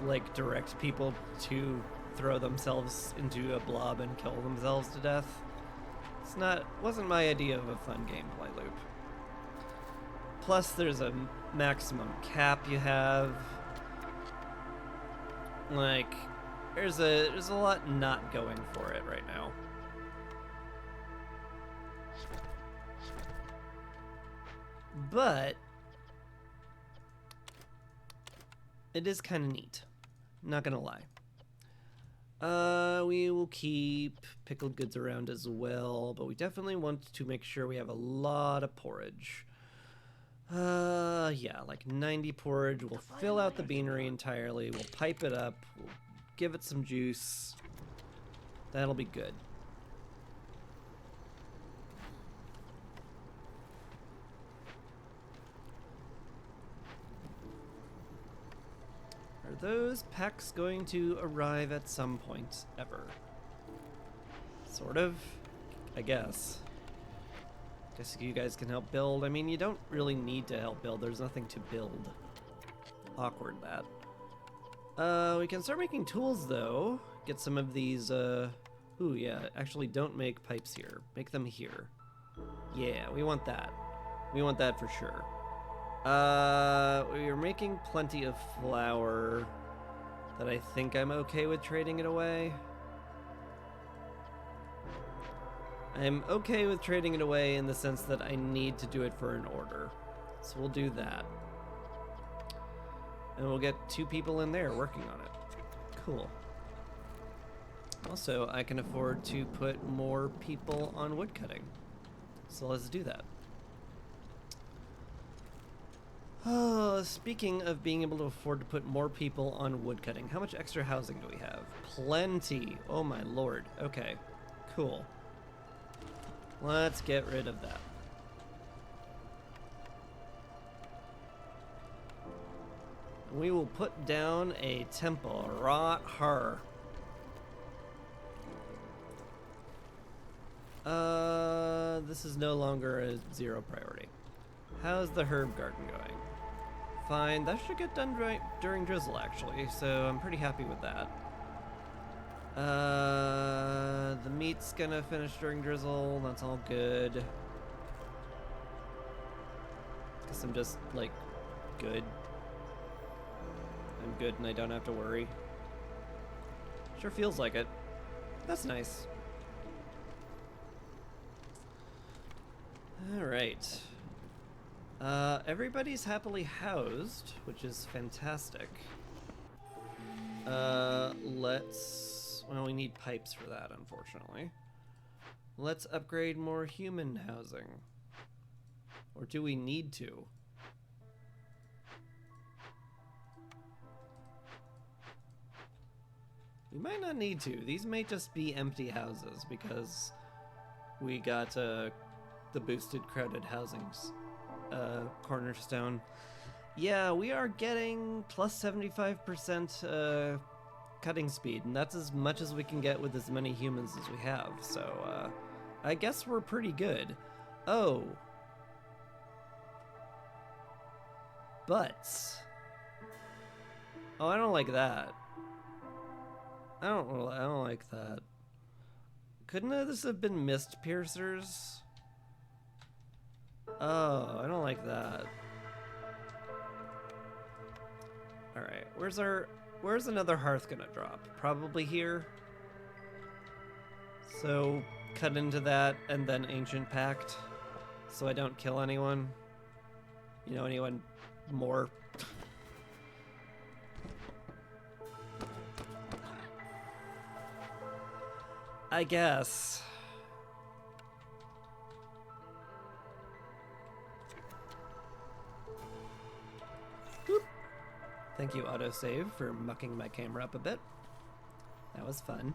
like direct people to throw themselves into a blob and kill themselves to death. Wasn't my idea of a fun gameplay loop. Plus, there's a maximum cap you have. Like, there's a lot not going for it right now. But it is kind of neat. Not gonna lie. We will keep pickled goods around as well, but we definitely want to make sure we have a lot of porridge. Yeah, like 90 porridge. We'll fill out the beanery entirely. We'll pipe it up. We'll give it some juice. That'll be good. Are those packs going to arrive at some point ever? Sort of, I guess. Guess you guys can help build. I mean, you don't really need to help build. There's nothing to build. Awkward, that. We can start making tools, though. Get some of these, Ooh, yeah. Actually, don't make pipes here. Make them here. Yeah, we want that. We want that for sure. We are making plenty of flour that I think I'm okay with trading it away. I'm okay with trading it away in the sense that I need to do it for an order. So we'll do that. And we'll get 2 people in there working on it. Cool. Also, I can afford to put more people on woodcutting. So let's do that. Oh, speaking of being able to afford to put more people on woodcutting, how much extra housing do we have? Plenty. Oh my lord. Okay. Cool. Let's get rid of that. We will put down a temple right here. This is no longer a 0 priority. How's the herb garden going? Fine. That should get done right during drizzle, actually, so I'm pretty happy with that. The meat's gonna finish during drizzle. That's all good. guess I'm just, like, good. I'm good and I don't have to worry. Sure feels like it. That's nice. Alright. Everybody's happily housed, which is fantastic. Well, we need pipes for that, unfortunately. Let's upgrade more human housing. Or do we need to? We might not need to. These may just be empty houses because we got the boosted crowded housings cornerstone. Yeah, we are getting plus 75% cutting speed, and that's as much as we can get with as many humans as we have, so I guess we're pretty good. Oh. But. Oh, I don't like that. I don't like that. Couldn't this have been mist piercers? Oh, I don't like that. Alright, where's another hearth gonna drop? Probably here. So, cut into that and then Ancient Pact. So I don't kill anyone. You know, anyone more. I guess. Boop. Thank you, autosave, for mucking my camera up a bit. That was fun.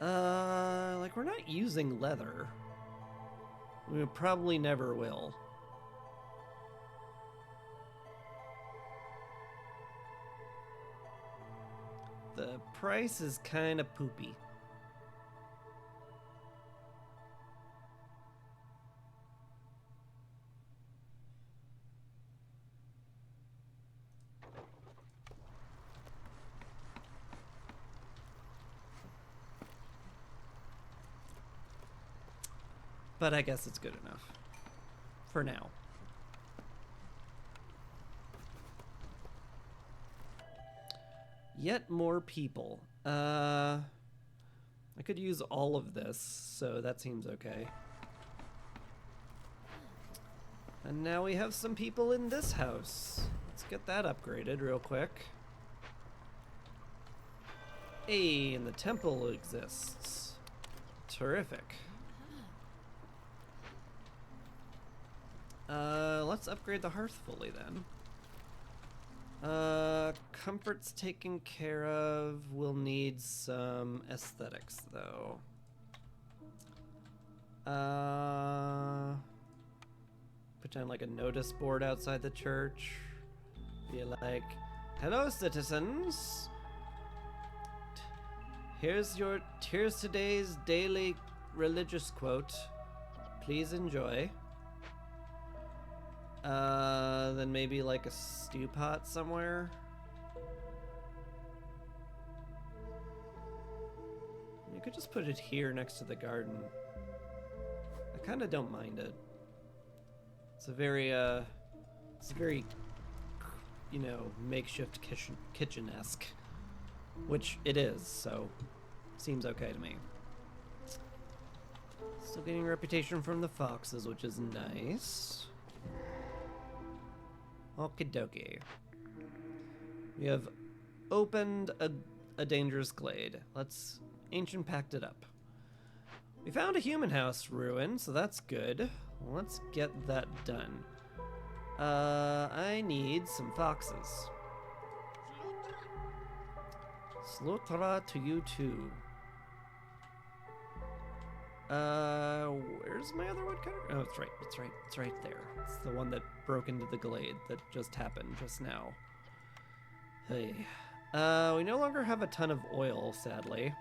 Like, we're not using leather. We probably never will. The price is kind of poopy. But I guess it's good enough. For now. Yet more people. I could use all of this, so that seems okay. And now we have some people in this house. Let's get that upgraded real quick. Hey, and the temple exists. Terrific. Let's upgrade the hearth fully then. Comfort's taken care of. We'll need some aesthetics though. Put down like a notice board outside the church. Be like, hello citizens. Here's today's daily religious quote. Please enjoy. Then maybe like a stew pot somewhere. You could just put it here next to the garden. I kind of don't mind it. It's a very, you know, makeshift kitchen-esque, which it is, so seems okay to me. Still getting a reputation from the foxes, which is nice. Okie dokie. We have opened a dangerous glade. Let's Ancient Pact it up. We found a human house ruin, so that's good. Let's get that done. I need some foxes. Slotra to you too. Where's my other woodcutter? Oh, it's right there. It's the one that broke into the glade that just happened just now. Hey. We no longer have a ton of oil, sadly.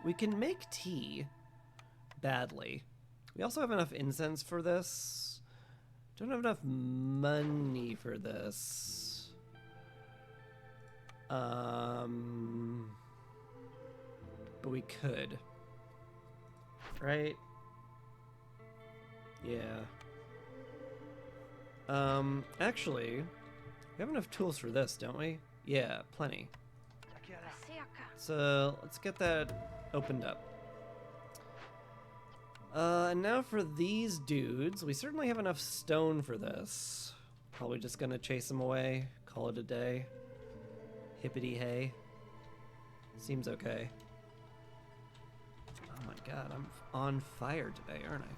We can make tea. Badly. We also have enough incense for this. Don't have enough money for this. But we could. Right? Yeah. Actually, we have enough tools for this, don't we? Yeah, plenty. So let's get that opened up. And now for these dudes, we certainly have enough stone for this. Probably just gonna chase them away, call it a day. Hippity hey. Seems okay. Oh my god, I'm on fire today, aren't I?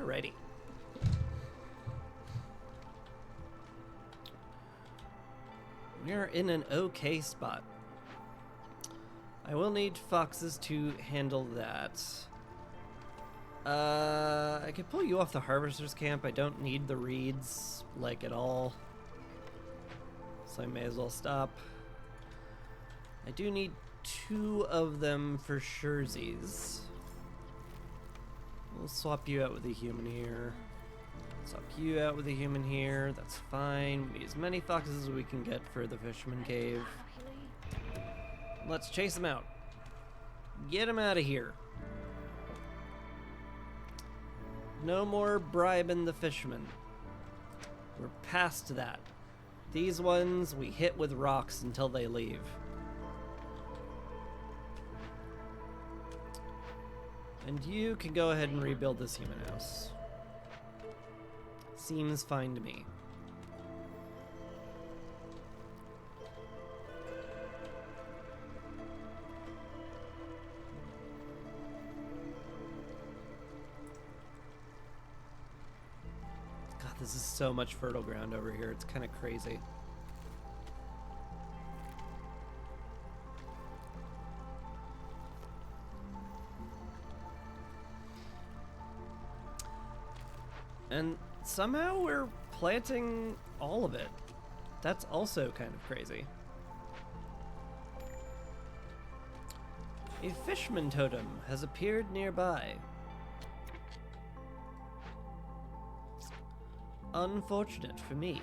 Alrighty. We are in an okay spot. I will need foxes to handle that. I could pull you off the harvester's camp. I don't need the reeds, like, at all. So I may as well stop. I do need 2 of them for surezies. We'll swap you out with a human here. Swap you out with a human here. That's fine. We need as many foxes as we can get for the fisherman cave. Let's chase them out. Get them out of here. No more bribing the fishermen. We're past that. These ones we hit with rocks until they leave. And you can go ahead and rebuild this human house. Seems fine to me. God, this is so much fertile ground over here. It's kind of crazy. And somehow we're planting all of it. That's also kind of crazy. A fishman totem has appeared nearby. Unfortunate for me.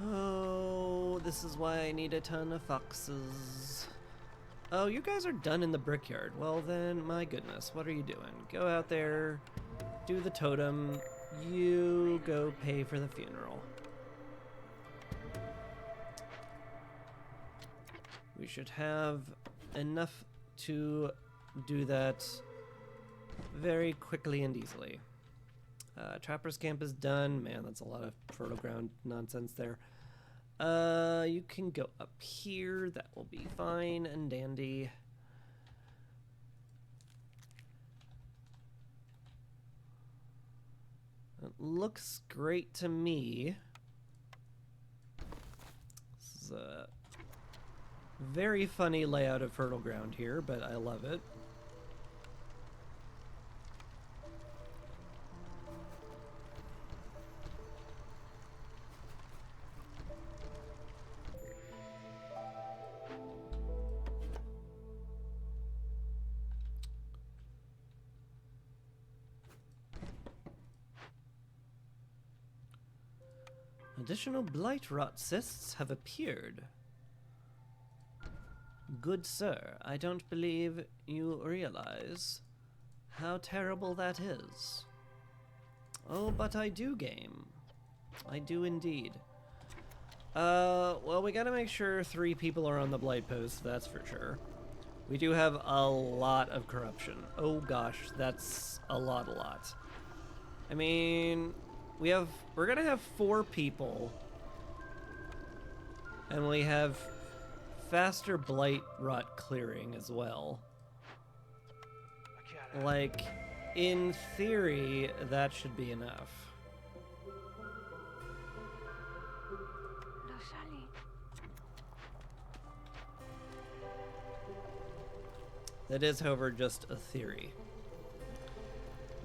Oh, this is why I need a ton of foxes. Oh, you guys are done in the brickyard. Well then, my goodness, what are you doing? Go out there, do the totem, you go pay for the funeral. We should have enough to do that very quickly and easily. Trapper's camp is done. Man, that's a lot of fertile ground nonsense there. You can go up here. That will be fine and dandy. It looks great to me. This is a very funny layout of fertile ground here, but I love it. Additional blight rot cysts have appeared. Good sir, I don't believe you realize how terrible that is. Oh, but I do, game. I do indeed. Well, we gotta make sure 3 people are on the blight post, that's for sure. We do have a lot of corruption. Oh gosh, that's a lot. I mean, we're gonna have 4 people, and we have faster blight rot clearing as well. Like, in theory, that should be enough. That is, however, just a theory.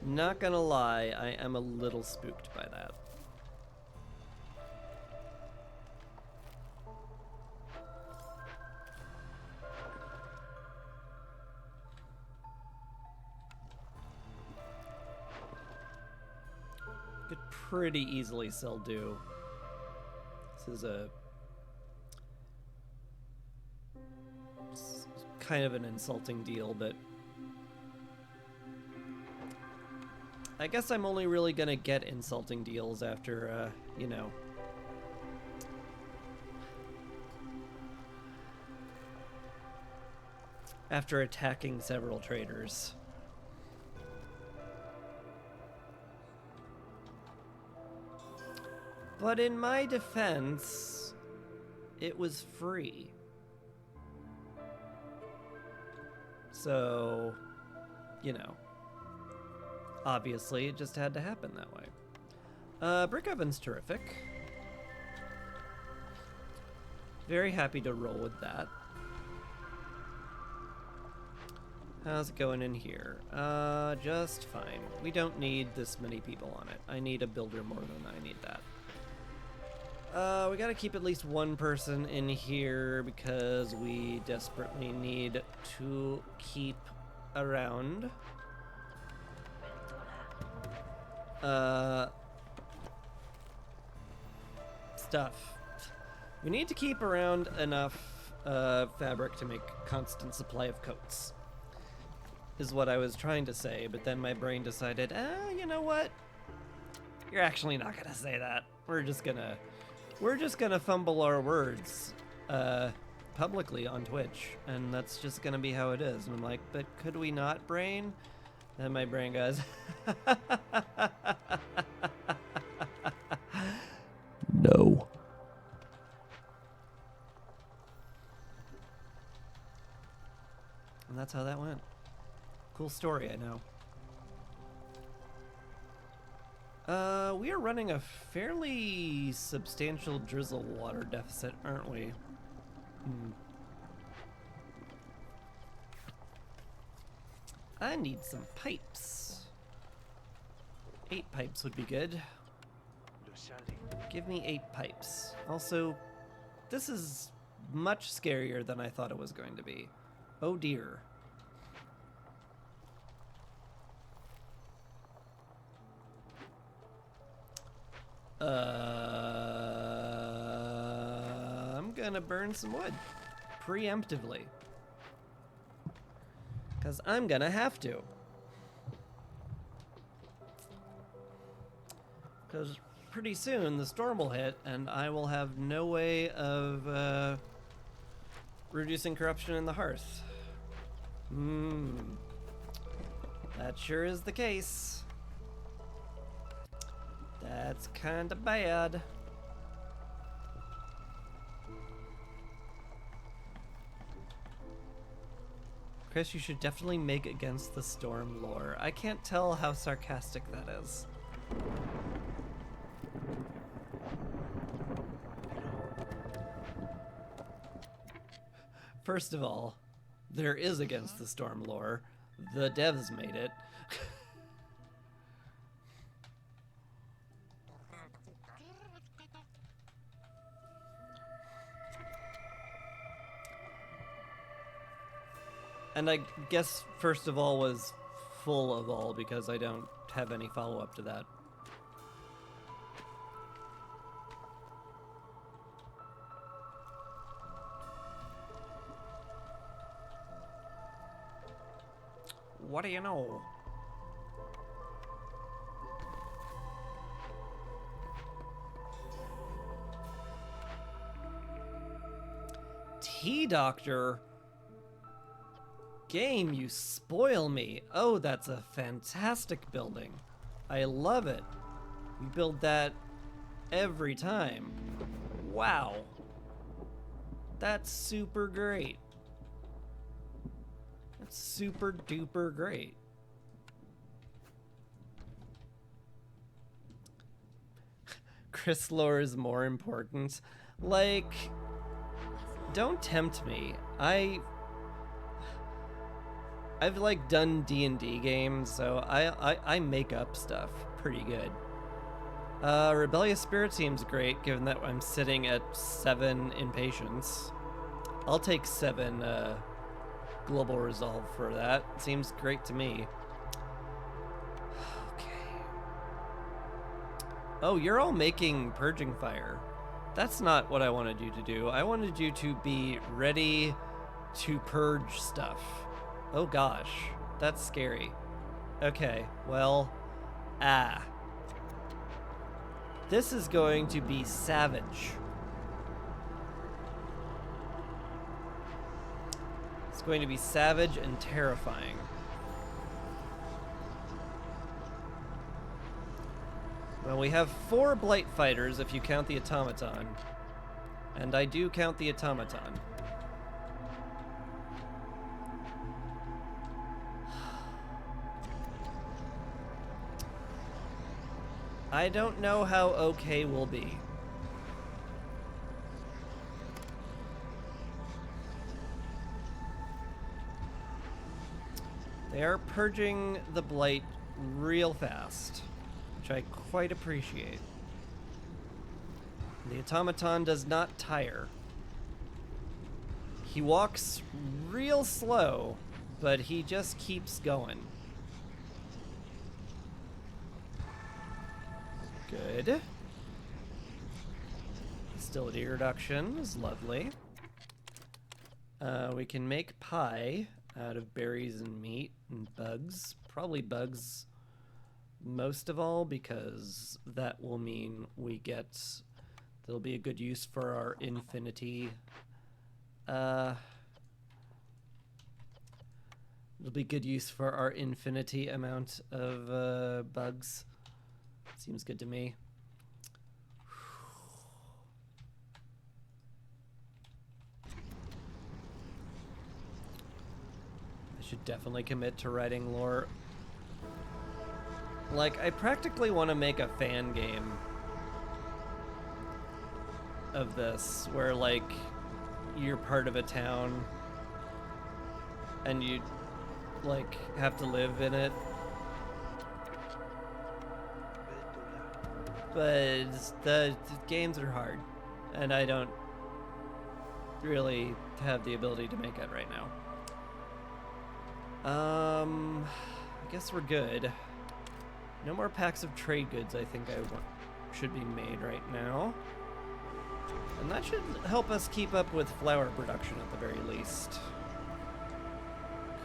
Not gonna lie, I am a little spooked by that. Could pretty easily sell do. This is a kind of an insulting deal, but I guess I'm only really gonna get insulting deals after, you know. After attacking several traders. But in my defense, it was free. So, you know, obviously it just had to happen that way. Brick Oven's terrific. Very happy to roll with that. How's it going in here? Just fine. We don't need this many people on it. I need a builder more than I need that. We gotta keep at least one person in here because we desperately need to keep around. Stuff. We need to keep around enough fabric to make constant supply of coats, is what I was trying to say, but then my brain decided, you know what? You're actually not gonna say that. We're just gonna fumble our words publicly on Twitch, and that's just gonna be how it is. And I'm like, but could we not, brain? Then my brain goes, no. And that's how that went. Cool story, I know. We are running a fairly substantial drizzle water deficit, aren't we? I need some pipes. 8 pipes would be good. Give me 8 pipes. Also, this is much scarier than I thought it was going to be. Oh dear. I'm gonna burn some wood. Preemptively. Because I'm gonna have to. Because pretty soon the storm will hit and I will have no way of reducing corruption in the hearth. That sure is the case. That's kinda bad. Chris, you should definitely make Against the Storm lore. I can't tell how sarcastic that is. First of all, there is Against the Storm lore. The devs made it. And I guess first of all was full of all because I don't have any follow-up to that. What do you know? T-Doctor? Game, you spoil me. Oh, that's a fantastic building. I love it. We build that every time. Wow. That's super great. That's super duper great. Chris lore is more important. Like, don't tempt me. I've like done D&D games, so I make up stuff pretty good. Rebellious Spirit seems great, given that I'm sitting at 7 impatience. I'll take 7 global resolve for that. Seems great to me. Okay. Oh, you're all making Purging Fire. That's not what I wanted you to do. I wanted you to be ready to purge stuff. Oh gosh, that's scary. Okay, well, this is going to be savage. It's going to be savage and terrifying. Well, we have 4 Blight Fighters if you count the Automaton. And I do count the Automaton. I don't know how okay we'll be. They are purging the Blight real fast, which I quite appreciate. The Automaton does not tire. He walks real slow, but he just keeps going. Good. Hostility reduction is lovely. We can make pie out of berries and meat and bugs. Probably bugs most of all, because that will mean we get... That'll be a good use for our infinity. It'll be good use for our infinity amount of bugs. Seems good to me. I should definitely commit to writing lore. Like, I practically want to make a fan game of this, where, like, you're part of a town and you, like, have to live in it. But the games are hard, and I don't really have the ability to make it right now. I guess we're good. No more packs of trade goods, I think should be made right now. And that should help us keep up with flour production at the very least.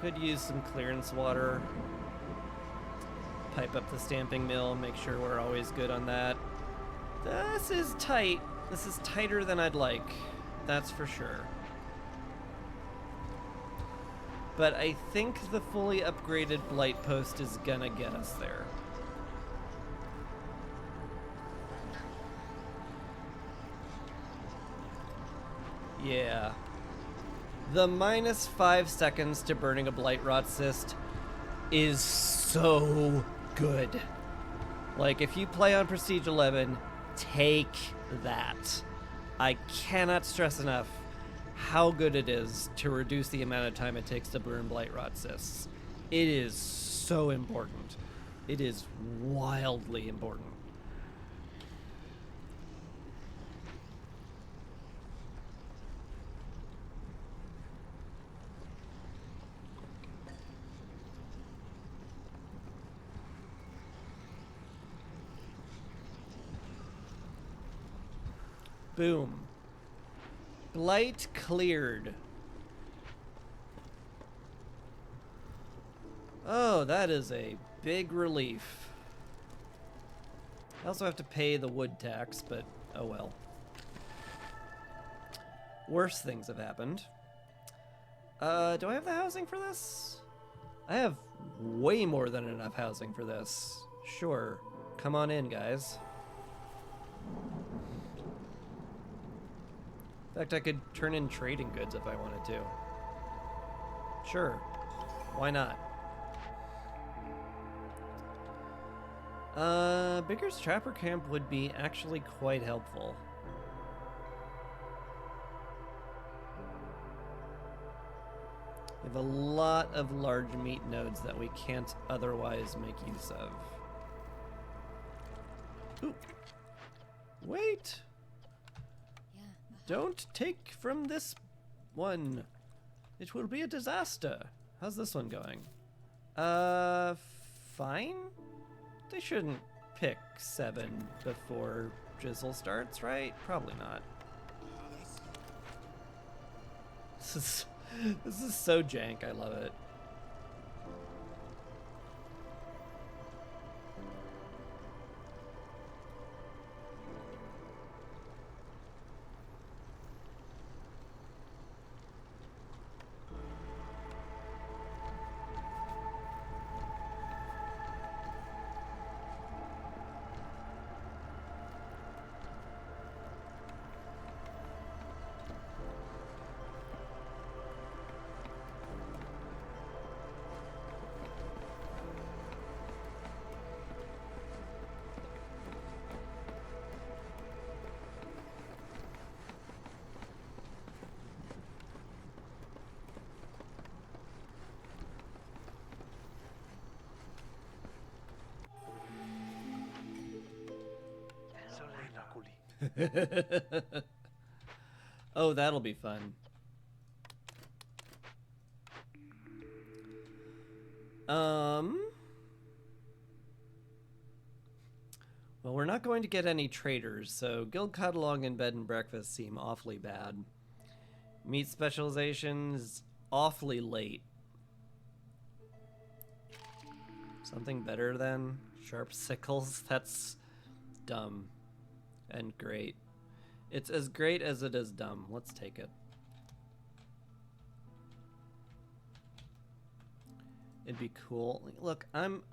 Could use some clearance water. Pipe up the stamping mill, make sure we're always good on that. This is tight. This is tighter than I'd like. That's for sure. But I think the fully upgraded Blight Post is gonna get us there. Yeah. The minus 5 seconds to burning a Blight Rot Cyst is so good. Like, if you play on Prestige 11, take that. I cannot stress enough how good it is to reduce the amount of time it takes to burn Blight Rot Cysts. It is so important. It is wildly important. Boom. Blight cleared. Oh, that is a big relief. I also have to pay the wood tax, but oh well. Worse things have happened. Do I have the housing for this? I have way more than enough housing for this. Sure. Come on in, guys. In fact, I could turn in trading goods if I wanted to. Sure. Why not? Bigger's Trapper Camp would be actually quite helpful. We have a lot of large meat nodes that we can't otherwise make use of. Ooh. Wait! Don't take from this one. It will be a disaster. How's this one going? Fine? They shouldn't pick 7 before drizzle starts, right? Probably not. This is so jank, I love it. Oh, that'll be fun. Well, we're not going to get any traders, so guild catalog and bed and breakfast seem awfully bad. Meat specializations, awfully late. Something better than sharp sickles? That's dumb and great. It's as great as it is dumb. Let's take it. It'd be cool. Look, I'm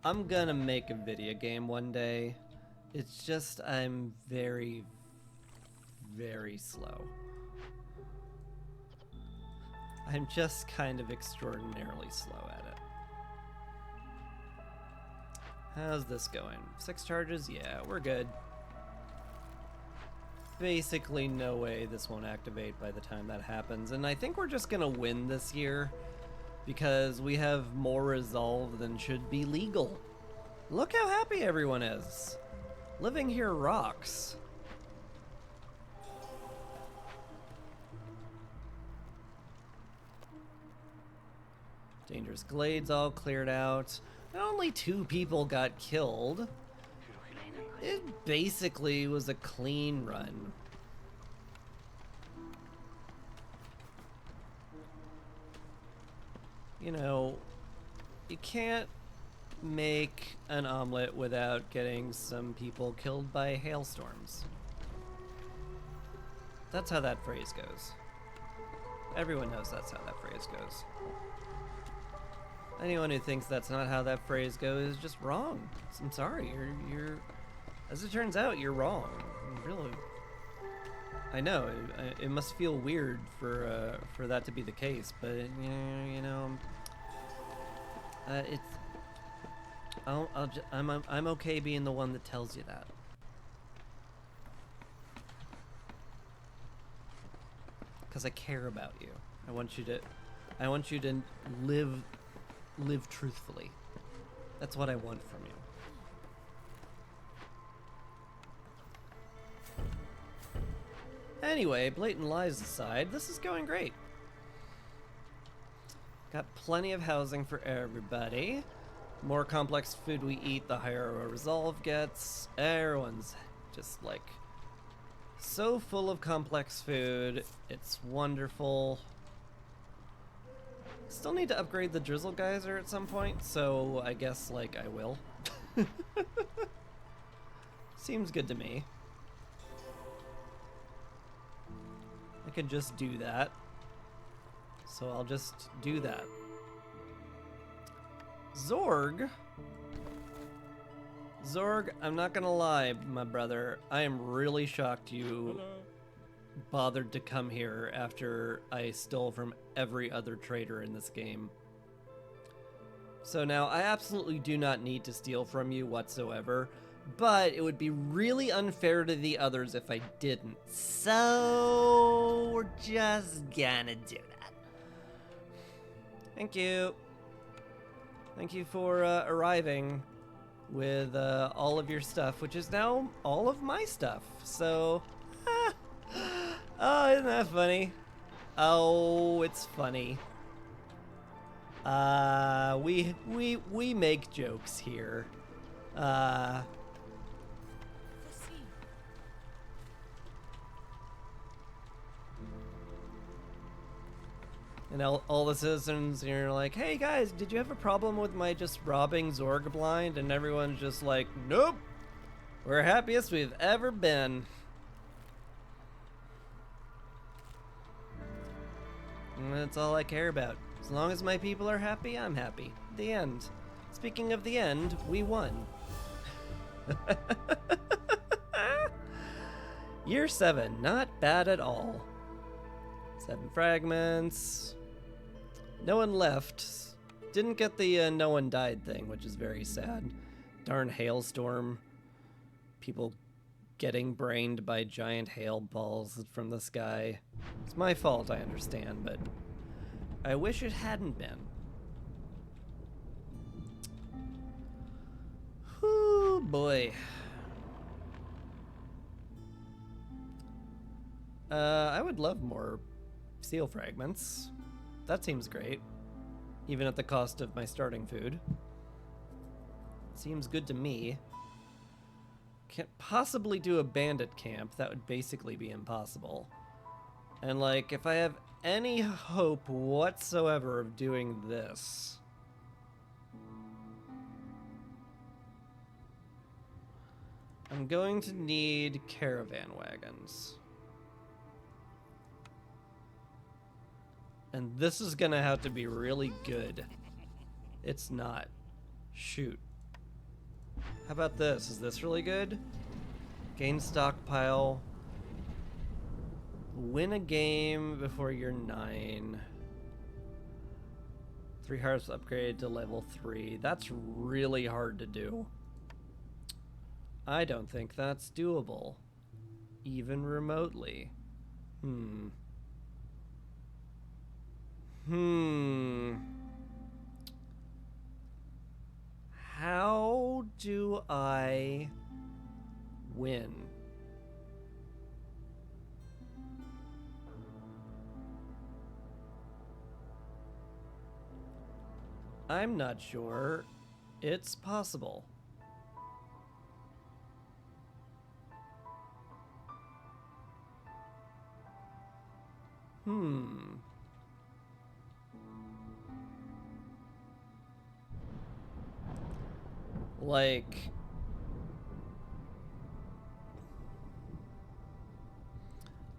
gonna make a video game one day. It's just I'm very, very slow. I'm just kind of extraordinarily slow at it. How's this going? 6 charges? Yeah, we're good. Basically no way this won't activate by the time that happens, and I think we're just gonna win this year because we have more resolve than should be legal. Look how happy everyone is. Living here rocks. Dangerous glades all cleared out. Only 2 people got killed. It basically was a clean run. You know, you can't make an omelet without getting some people killed by hailstorms. That's how that phrase goes. Everyone knows that's how that phrase goes. Anyone who thinks that's not how that phrase goes is just wrong. I'm sorry, you're as it turns out, you're wrong. Really. I know, it must feel weird for that to be the case, but you know, it's I'm okay being the one that tells you that. Because I care about you. I want you to live truthfully. That's what I want from you. Anyway, blatant lies aside, this is going great. Got plenty of housing for everybody. More complex food we eat, the higher our resolve gets. Everyone's just like so full of complex food. It's wonderful. Still need to upgrade the drizzle geyser at some point, so I guess like I will. Seems good to me. I could just do that. So I'll just do that. Zorg, I'm not gonna lie, my brother. I am really shocked you bothered to come here after I stole from every other trader in this game. So now I absolutely do not need to steal from you whatsoever, but it would be really unfair to the others if I didn't. So we're just gonna do that. Thank you. Thank you for arriving with all of your stuff, which is now all of my stuff. So, oh, isn't that funny? Oh, it's funny. We make jokes here. And all the citizens are like, hey guys, did you have a problem with my just robbing Zorgblind? And everyone's just like, nope, we're happiest we've ever been. And that's all I care about. As long as my people are happy, I'm happy. The end. Speaking of the end, we won. Year 7, not bad at all. 7 fragments. No one left. Didn't get the no one died thing, which is very sad. Darn hailstorm. People getting brained by giant hail balls from the sky. It's my fault, I understand, but I wish it hadn't been. Whew, boy. I would love more seal fragments. That seems great. Even at the cost of my starting food. Seems good to me. Can't possibly do a bandit camp. That would basically be impossible. And like, if I have any hope whatsoever of doing this, I'm going to need caravan wagons. And this is gonna have to be really good. It's not. Shoot. How about this? Is this really good? Gain stockpile. Win a game before you're 9. 3 hearts upgrade to level 3. That's really hard to do. I don't think that's doable. Even remotely. How do I win? I'm not sure. It's possible. Like,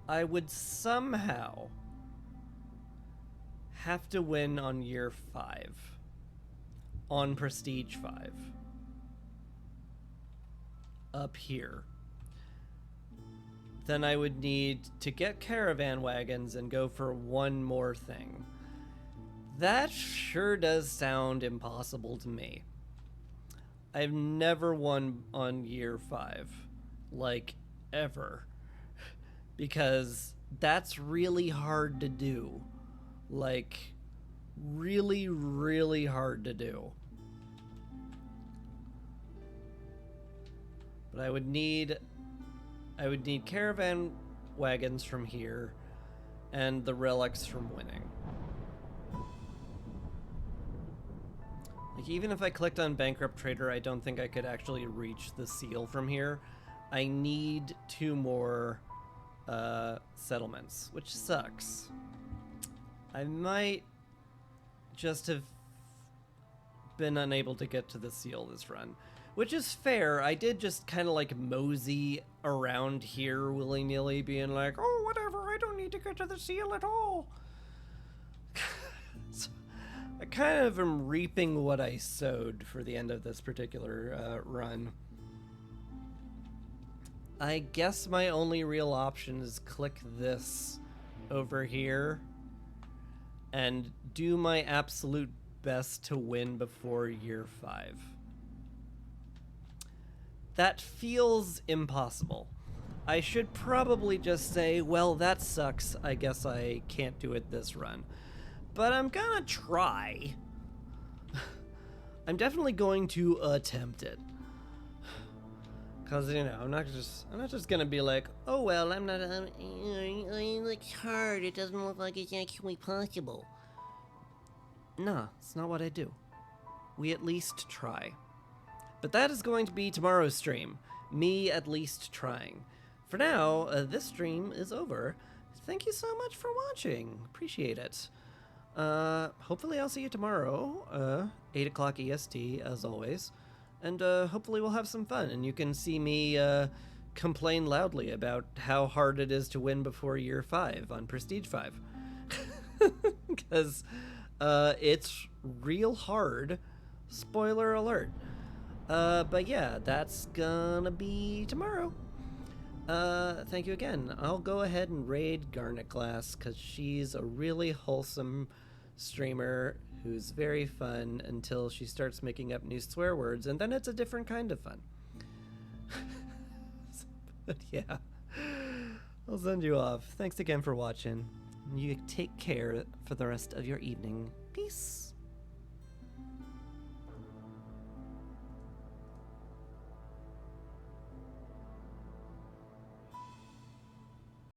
I would somehow have to win on year 5. On Prestige 5. Up here. Then I would need to get caravan wagons and go for one more thing. That sure does sound impossible to me. I've never won on year 5. Like, ever. Because that's really hard to do. Like, really, really hard to do. But I would need caravan wagons from here and the relics from winning. Like, even if I clicked on Bankrupt Trader, I don't think I could actually reach the seal from here. I need 2 more settlements, which sucks. I might just have been unable to get to the seal this run, which is fair. I did just kind of like mosey around here willy-nilly, being like, oh, whatever, I don't need to get to the seal at all. So I kind of am reaping what I sowed for the end of this particular run. I guess my only real option is click this over here and do my absolute best to win before year 5. that feels impossible. I should probably just say, well, that sucks. I guess I can't do it this run. But I'm gonna try. I'm definitely going to attempt it. Cause I'm not just gonna be like, oh well, I'm not. It looks hard. It doesn't look like it's actually possible. Nah, it's not what I do. We at least try. But that is going to be tomorrow's stream. Me at least trying. For now, this stream is over. Thank you so much for watching. Appreciate it. Hopefully I'll see you tomorrow, 8 o'clock EST, as always. And hopefully we'll have some fun, and you can see me complain loudly about how hard it is to win before year 5 on Prestige 5. Because it's real hard. Spoiler alert. But yeah, that's gonna be tomorrow. Thank you again. I'll go ahead and raid Garnet Glass because she's a really wholesome streamer who's very fun until she starts making up new swear words, and then it's a different kind of fun. But yeah, I'll send you off. Thanks again for watching. You take care for the rest of your evening. Peace.